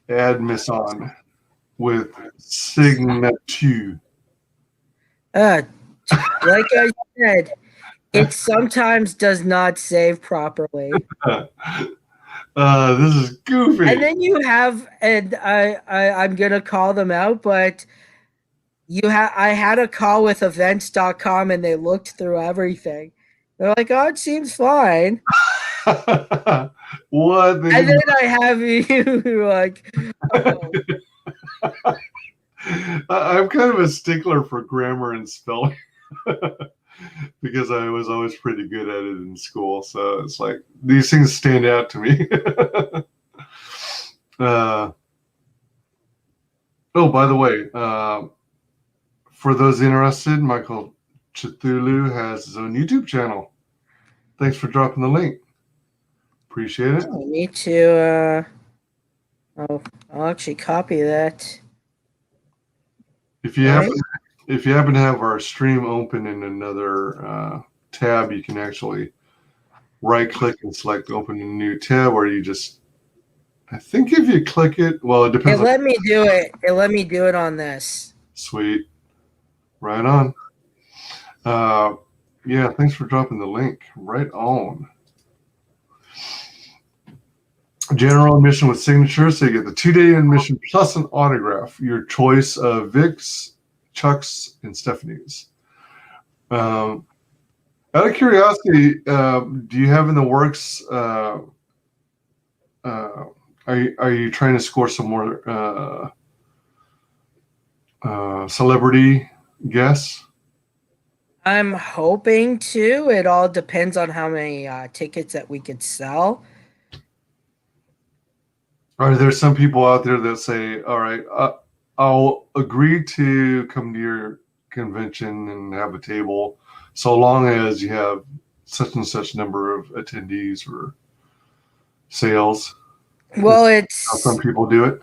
Add miss on. with signature. Like I said, it sometimes does not save properly. This is goofy. And then you have, and I'm gonna call them out, but I had a call with events.com and they looked through everything. They're like, oh, it seems fine. What? And then I have you like, oh. I'm kind of a stickler for grammar and spelling because I was always pretty good at it in school. So it's like these things stand out to me. Oh, by the way, for those interested, Michael Cthulhu has his own YouTube channel. Thanks for dropping the link. Appreciate it. I need to, I'll actually copy that. If you happen to have our stream open in another tab, you can actually right-click and select open a new tab, or you just, I think if you click it, well, it depends. Let me do it. It let me do it on this. Sweet. Right on. Yeah, thanks for dropping the link. Right on. General admission with signature, so you get the 2-day admission plus an autograph. Your choice of Vic's, Chuck's, and Stephanie's. Out of curiosity, do you have in the works? Are you trying to score some more celebrity guests? I'm hoping to. It all depends on how many tickets that we could sell. Are there some people out there that say, all right, I'll agree to come to your convention and have a table so long as you have such and such number of attendees or sales? Well, That's how some people do it.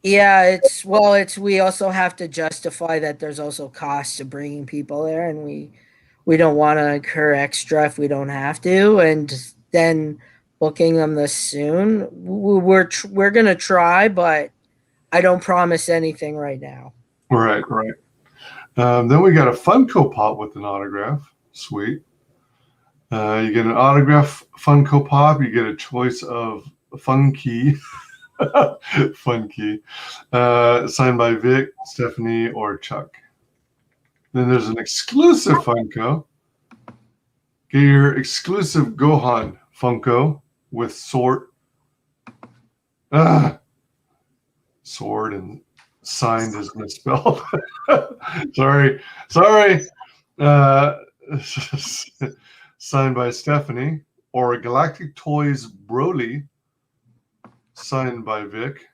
Yeah, we also have to justify that there's also costs to bringing people there, and we don't want to incur extra if we don't have to, and then booking them this soon. We're gonna try, but I don't promise anything right now. Right. Then we got a Funko Pop with an autograph. Sweet. You get an autograph Funko Pop. You get a choice of Funky. Funky. Signed by Vic, Stephanie, or Chuck. Then there's an exclusive Funko. Get your exclusive Gohan Funko with sword. Sword and signed is misspelled. Sorry. Signed by Stephanie, or a Galactic Toys Broly, signed by Vic.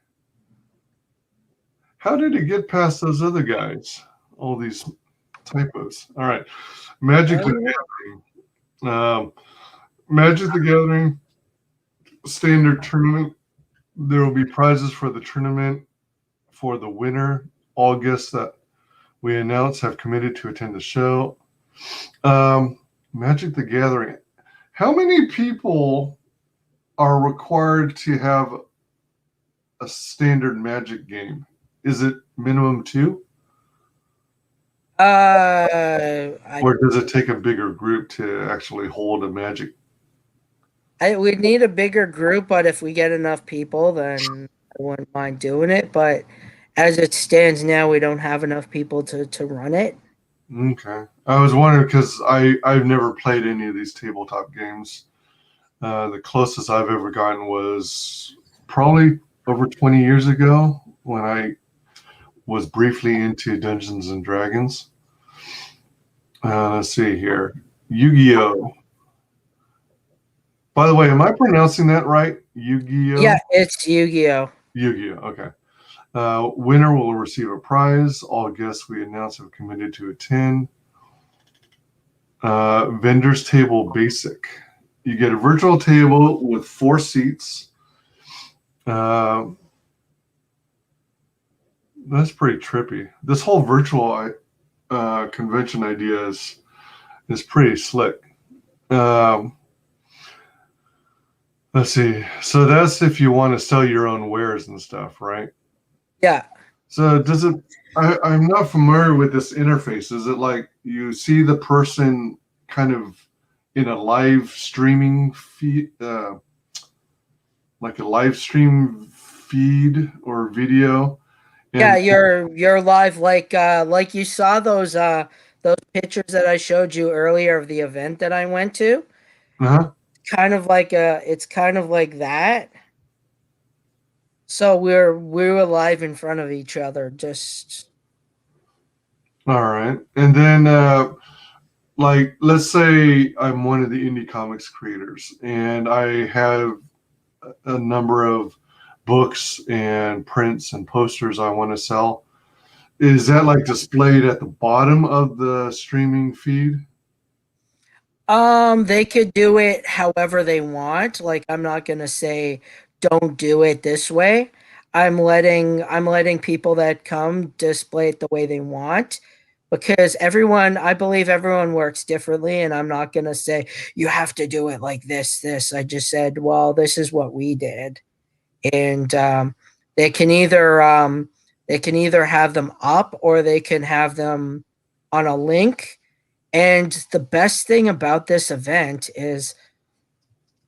How did it get past those other guys? All these typos. All right. Magic the Gathering. Magic the Gathering standard tournament. There will be prizes for the tournament for the winner. All guests that we announce have committed to attend the show. Magic the Gathering. How many people are required to have a standard Magic game? Is it minimum 2? Or does it take a bigger group to actually hold a Magic? We need a bigger group, but if we get enough people, then I wouldn't mind doing it. But as it stands now, we don't have enough people to run it. Okay. I was wondering because I've never played any of these tabletop games. The closest I've ever gotten was probably over 20 years ago when I was briefly into Dungeons and Dragons. Let's see here. Yu-Gi-Oh! By the way, am I pronouncing that right? Yu-Gi-Oh? Yeah, it's Yu-Gi-Oh! Yu-Gi-Oh! Okay. Winner will receive a prize. All guests we announce have committed to attend. Vendor's Table Basic. You get a virtual table with 4 seats. That's pretty trippy. This whole virtual convention idea is pretty slick. Let's see. So that's if you want to sell your own wares and stuff, right? Yeah. So does it? I'm not familiar with this interface. Is it like you see the person kind of in a live streaming feed, like a live stream feed or video? Yeah, And you're live like you saw those pictures that I showed you earlier of the event that I went to. uh-huh. It's kind of like that. So we were live in front of each other. Just All right, and then like let's say I'm one of the indie comics creators, and I have a number of books and prints and posters I want to sell. Is that like displayed at the bottom of the streaming feed? they could do it however they want. Like I'm not gonna say don't do it this way. I'm letting people that come display it the way they want because I believe everyone works differently, and I'm not gonna say you have to do it like this. I just said, well, this is what we did. And they can either have them up or they can have them on a link. And the best thing about this event is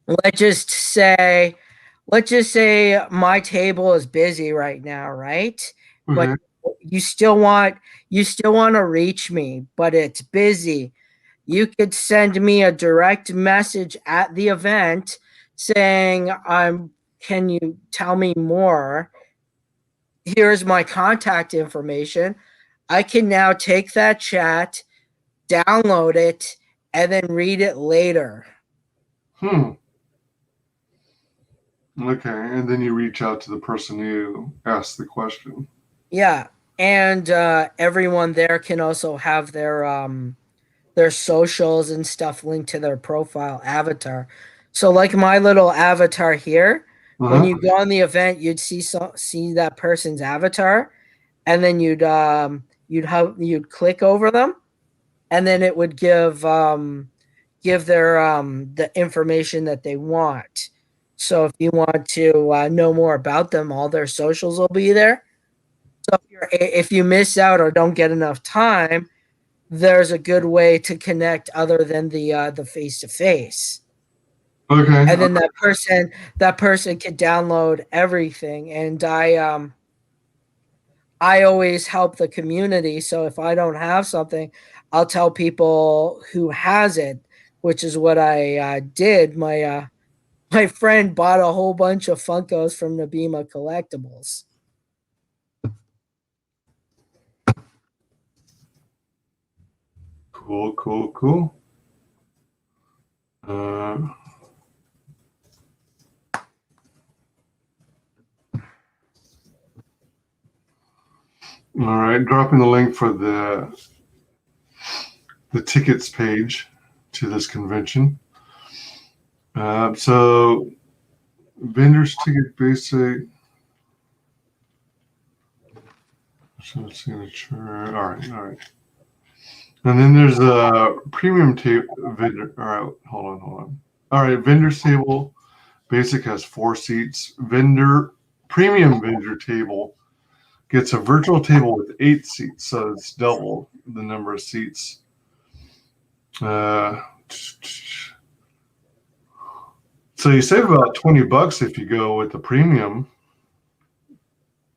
let's just say let's just say my table is busy right now, right? But Okay. you still want to reach me, but it's busy. You could send me a direct message at the event saying, can you tell me more? Here's my contact information. I can now take that chat, download it, and then read it later. Hmm. Okay, and then you reach out to the person who asked the question. Yeah. And everyone there can also have their socials and stuff linked to their profile avatar. So like my little avatar here, when Uh-huh. you go on the event, you'd see that person's avatar, and then you'd click over them, and then it would give their the information that they want. So if you want to know more about them, all their socials will be there. So if you miss out or don't get enough time, there's a good way to connect other than the face to face. Okay. And then that person can download everything. And I always help the community. So if I don't have something, I'll tell people who has it, which is what I did. My friend bought a whole bunch of Funkos from Nabima Collectibles. Cool, cool, cool. Uh, all right, dropping the link for the tickets page to this convention. So vendors ticket basic. Signature. All right, all right. And then there's a premium vendor. All right, hold on. All right, vendor table. Basic has 4 seats. Premium vendor table gets a virtual table with 8 seats, so it's double the number of seats. So you save about $20 if you go with the premium,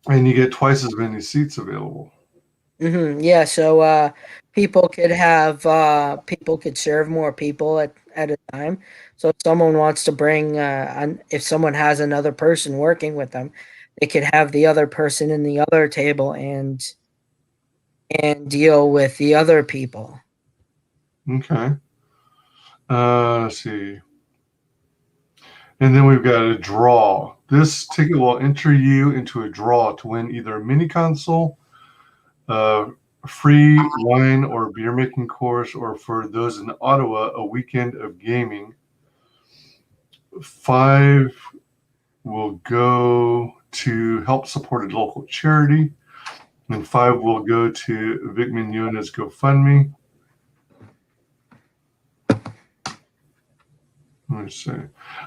and you get twice as many seats available. Mm-hmm. Yeah, so people could serve more people at a time. So if someone wants to bring if someone has another person working with them, they could have the other person in the other table and deal with the other people. Okay. Let's see. And then we've got a draw. This ticket will enter you into a draw to win either a mini console, a free wine or beer making course, or for those in Ottawa, a weekend of gaming. 5 will go to help support a local charity, and 5 will go to Vic Mignogna's GoFundMe. Let me see.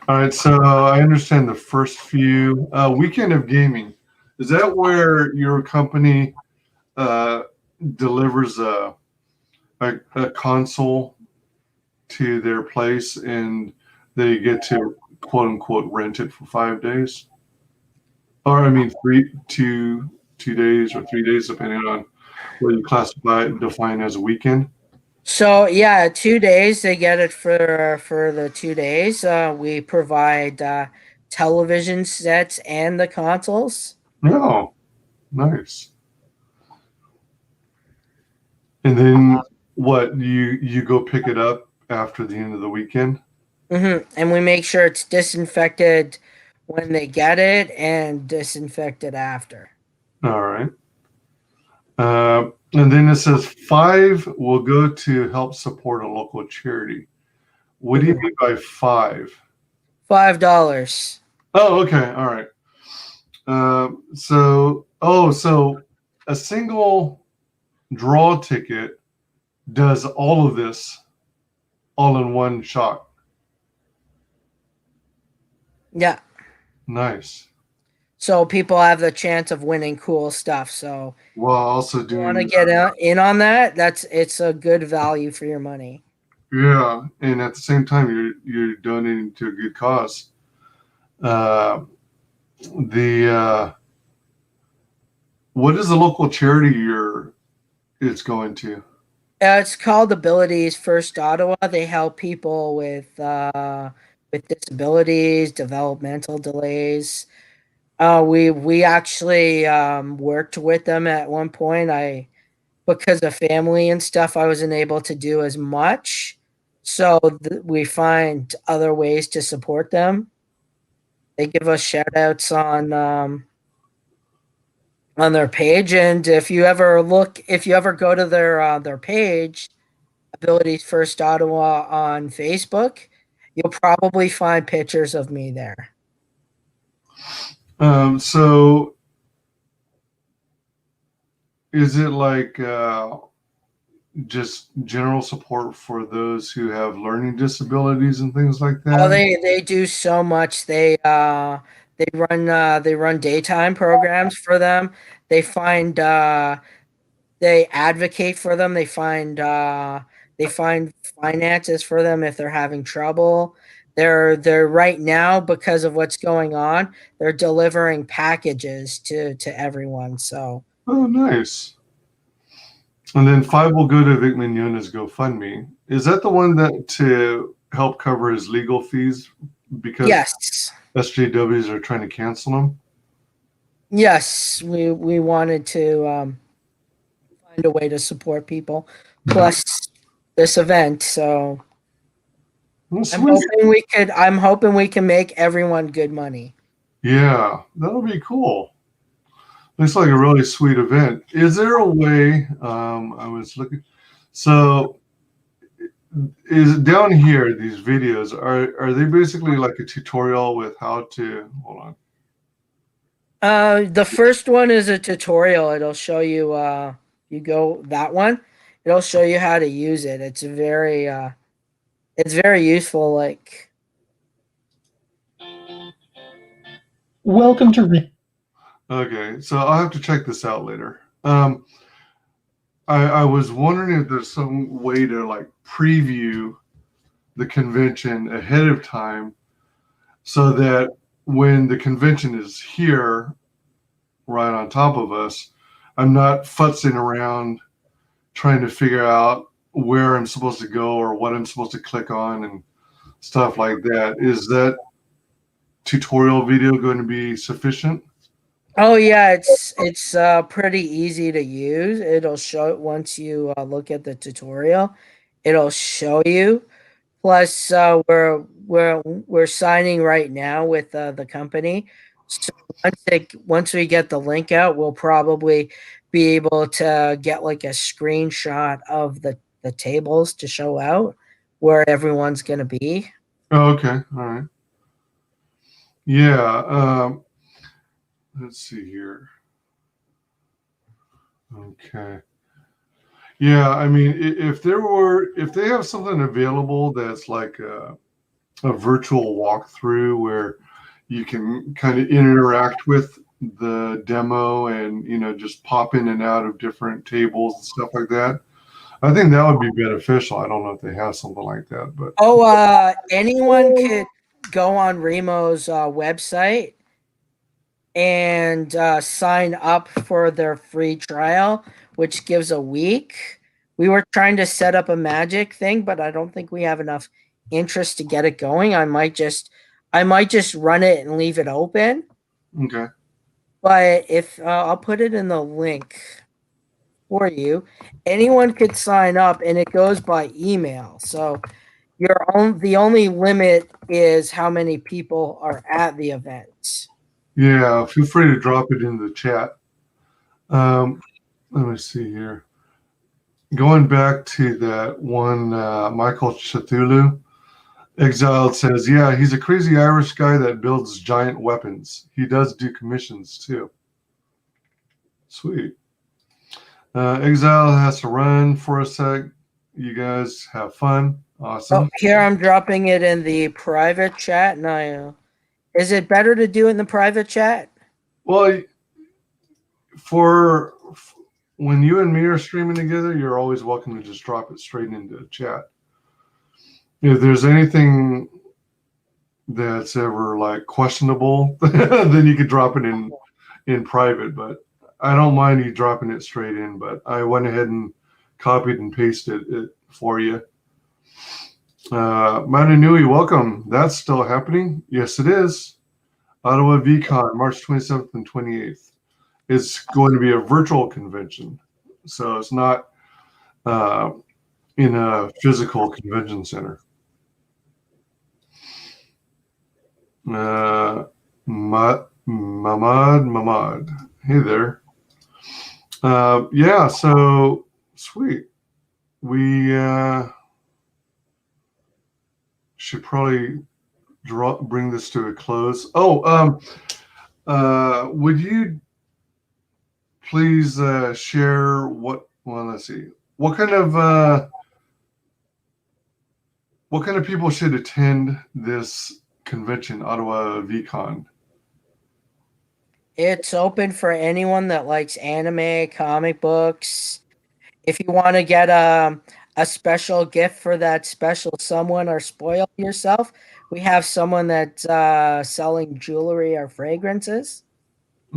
All right, so I understand the first few. Weekend of gaming. Is that where your company delivers a console to their place and they get to quote unquote rent it for 5 days? Or I mean 2 days or 3 days, depending on what you define as a weekend. So yeah, 2 days they get it for the 2 days. We provide television sets and the consoles. Oh, nice. And then what, you go pick it up after the end of the weekend? And we make sure it's disinfected when they get it and disinfected after. All right. And then it says 5 will go to help support a local charity. What do you mean by 5? $5. Oh, okay. All right. So a single draw ticket does all of this all in one shot. Yeah. Nice. So people have the chance of winning cool stuff. So Well, also you want to get in on that? It's a good value for your money. Yeah, and at the same time, you're donating to a good cause. What is the local charity it's going to? It's called Abilities First Ottawa. They help people with disabilities, developmental delays. We actually worked with them at one point. Because of family and stuff, I wasn't able to do as much. So we find other ways to support them. They give us shout outs on their page. And if you ever go to their page, Abilities First Ottawa on Facebook, you'll probably find pictures of me there. So is it like just general support for those who have learning disabilities and things like that? Oh, they do so much. They run daytime programs for them. They find they advocate for them. They find finances for them if they're having trouble. They're right now, because of what's going on, they're delivering packages to everyone. So Oh, nice. And then 5 will go to Vic Mignogna's GoFundMe. Is that the one that to help cover his legal fees because yes, SJWs are trying to cancel him? yes, we wanted to find a way to support people. Plus this event, so Well, I'm hoping we can make everyone good money. Yeah, that'll be cool. Looks like a really sweet event. Is there a way? I was looking. So, is down here these videos are they basically like a tutorial with how to? Hold on. The first one is a tutorial. It'll show you. You go that one. It'll show you how to use it. It's very useful. Like, welcome to. Okay, so I'll have to check this out later. I was wondering if there's some way to like preview the convention ahead of time so that when the convention is here right on top of us, I'm not futzing around trying to figure out where I'm supposed to go or what I'm supposed to click on and stuff like that. Is that tutorial video going to be sufficient? Oh yeah, it's pretty easy to use. It'll show it once you look at the tutorial. It'll show you. Plus, we're signing right now with the company. So once we get the link out, we'll probably be able to get like a screenshot of the tables to show out where everyone's going to be. Oh, okay, all right. Yeah. Let's see here. Okay. Yeah, I mean, if they have something available that's like a virtual walkthrough where you can kind of interact with the demo and just pop in and out of different tables and stuff like that. I think that would be beneficial. I don't know if they have something like that, but Anyone could go on Remo's website and sign up for their free trial, which gives a week. We were trying to set up a magic thing, but I don't think we have enough interest to get it going. I might just run it and leave it open. okay. But if I'll put it in the link for you, anyone could sign up, and it goes by email. So the only limit is how many people are at the event. Yeah, feel free to drop it in the chat. Let me see here. Going back to that one, Michael Cthulhu, Exiled says, yeah, he's a crazy Irish guy that builds giant weapons. He does do commissions too. Sweet. Exile has to run for a sec. You guys have fun. Awesome. Oh, here I'm dropping it in the private chat. Now, is it better to do it in the private chat? Well, for when you and me are streaming together, you're always welcome to just drop it straight into chat. If there's anything that's ever like questionable, then you could drop it in private. But I don't mind you dropping it straight in. But I went ahead and copied and pasted it for you. Mananui, welcome. That's still happening. Yes, it is. Ottawa VCON, March 27th and 28th. It's going to be a virtual convention, so it's not in a physical convention center. Mamad, hey there. Yeah, so sweet. We should probably bring this to a close. Oh, would you please share what? Well, let's see. What kind of people should attend this convention, Ottawa VCON? It's open for anyone that likes anime, comic books. If you want to get a special gift for that special someone or spoil yourself, we have someone that's selling jewelry or fragrances.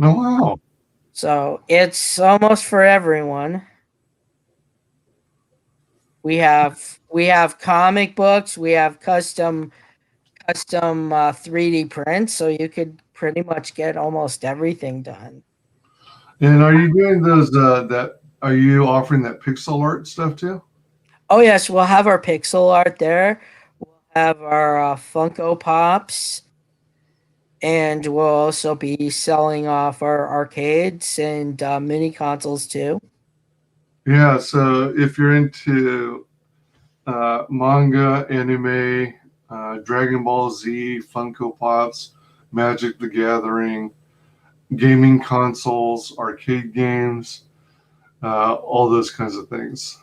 Oh, wow. So it's almost for everyone. We have comic books. We have custom 3D prints, so you could pretty much get almost everything done. And are you doing those? Are you offering that pixel art stuff too? Oh yes, we'll have our pixel art there. We'll have our Funko Pops, and we'll also be selling off our arcades and mini consoles too. Yeah. So if you're into manga, anime, Dragon Ball Z, Funko Pops, Magic the Gathering, gaming consoles, arcade games, all those kinds of things.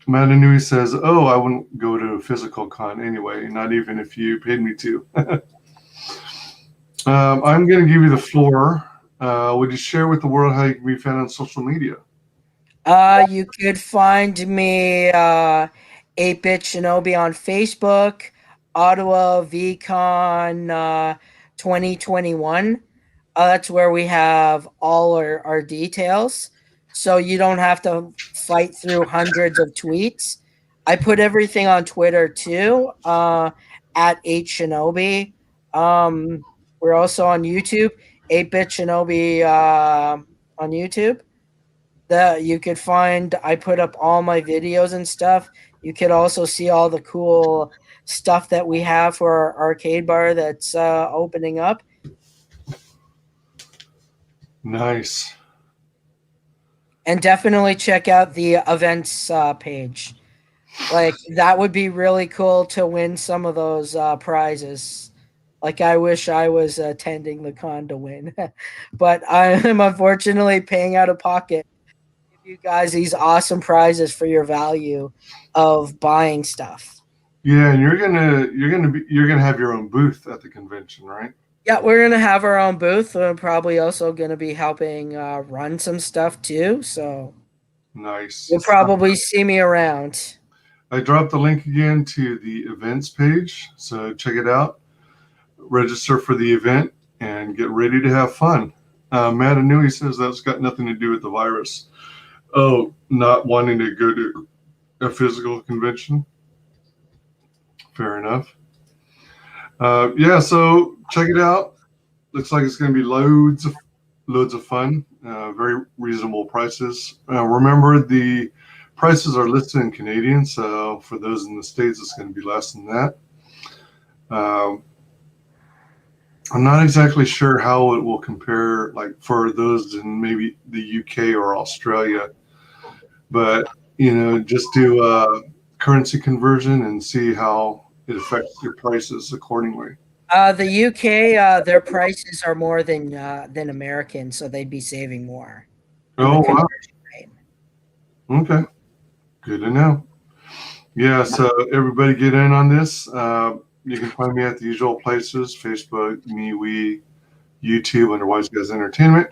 Mananui says, oh, I wouldn't go to a physical con anyway, not even if you paid me to. I'm going to give you the floor. Would you share with the world how you can be found on social media? You could find me 8-Bit Shinobi on Facebook, Ottawa VCON 2021. That's where we have all our details, so you don't have to fight through hundreds of tweets. I put everything on Twitter too, at 8Shinobi. We're also on YouTube, 8-Bit Shinobi on YouTube. That you could find. I put up all my videos and stuff. You could also see all the cool stuff that we have for our arcade bar that's opening up. Nice. And definitely check out the events page. Like, that would be really cool to win some of those prizes. Like, I wish I was attending the con to win. But I'm unfortunately paying out of pocket to give you guys these awesome prizes for your value of buying stuff. Yeah, and you're gonna have your own booth at the convention, right? Yeah, we're gonna have our own booth. We're probably also gonna be helping run some stuff too. So Nice. you'll probably see me around. I dropped the link again to the events page, so check it out. Register for the event and get ready to have fun. Matt Anui says that's got nothing to do with the virus. Oh, not wanting to go to a physical convention. Fair enough. Yeah, so check it out. Looks like it's going to be loads of fun. Very reasonable prices. Remember, the prices are listed in Canadian, so for those in the States, it's going to be less than that. I'm not exactly sure how it will compare, like for those in maybe the UK or Australia, but just do a currency conversion and see how it affects your prices accordingly. The UK, their prices are more than American, so they'd be saving more. Oh, wow. Okay. Good to know. Yeah, so everybody get in on this. You can find me at the usual places: Facebook, we, YouTube under WyzGyzEntertainment,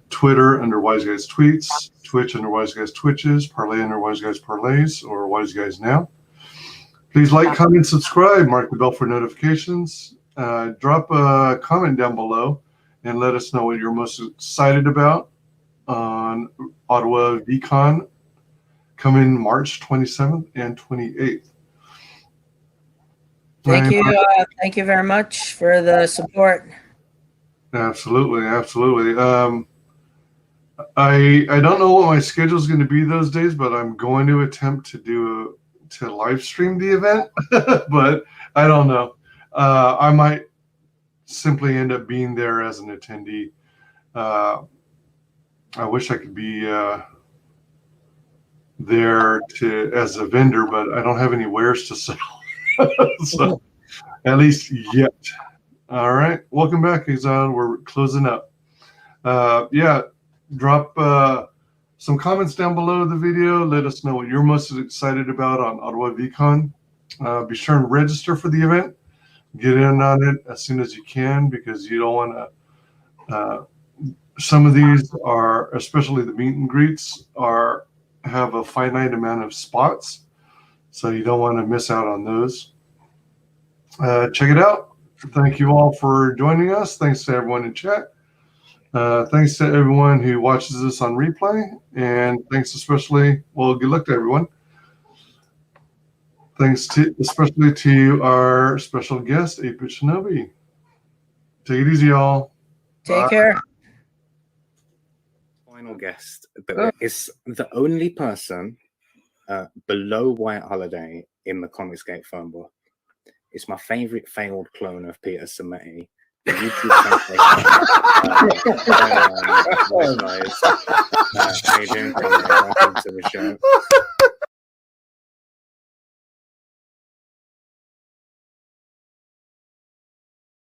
Twitter under WyzGyz Tweets, Twitch under WyzGyz Twitches, Parlay under WyzGyz Parlays, or WyzGyzNow. Please like, comment, subscribe, mark the bell for notifications. Drop a comment down below and let us know what you're most excited about on Ottawa VCON coming March 27th and 28th. Thank you very much for the support. Absolutely. I don't know what my schedule is going to be those days, but I'm going to attempt to live stream the event, but I don't know. I might simply end up being there as an attendee. I wish I could be there as a vendor, but I don't have any wares to sell. So, at least yet. All right. Welcome back, Exxon. We're closing up. Yeah, drop some comments down below the video. Let us know what you're most excited about on Ottawa VCON. Be sure and register for the event. Get in on it as soon as you can, because you don't want to. Some of these are, especially the meet and greets, have a finite amount of spots, so you don't want to miss out on those. Check it out. Thank you all for joining us. Thanks to everyone in chat. Thanks to everyone who watches this on replay, and thanks especially, well, good luck to everyone. Thanks especially to our special guest, 8-Bit Shinobi. Take it easy, y'all. Take care. Final guest that is the only person below White Holiday in the Comicsgate phone book. It's my favorite failed clone of Peter Sametti. The YouTube channel. How you doing? Welcome to the show.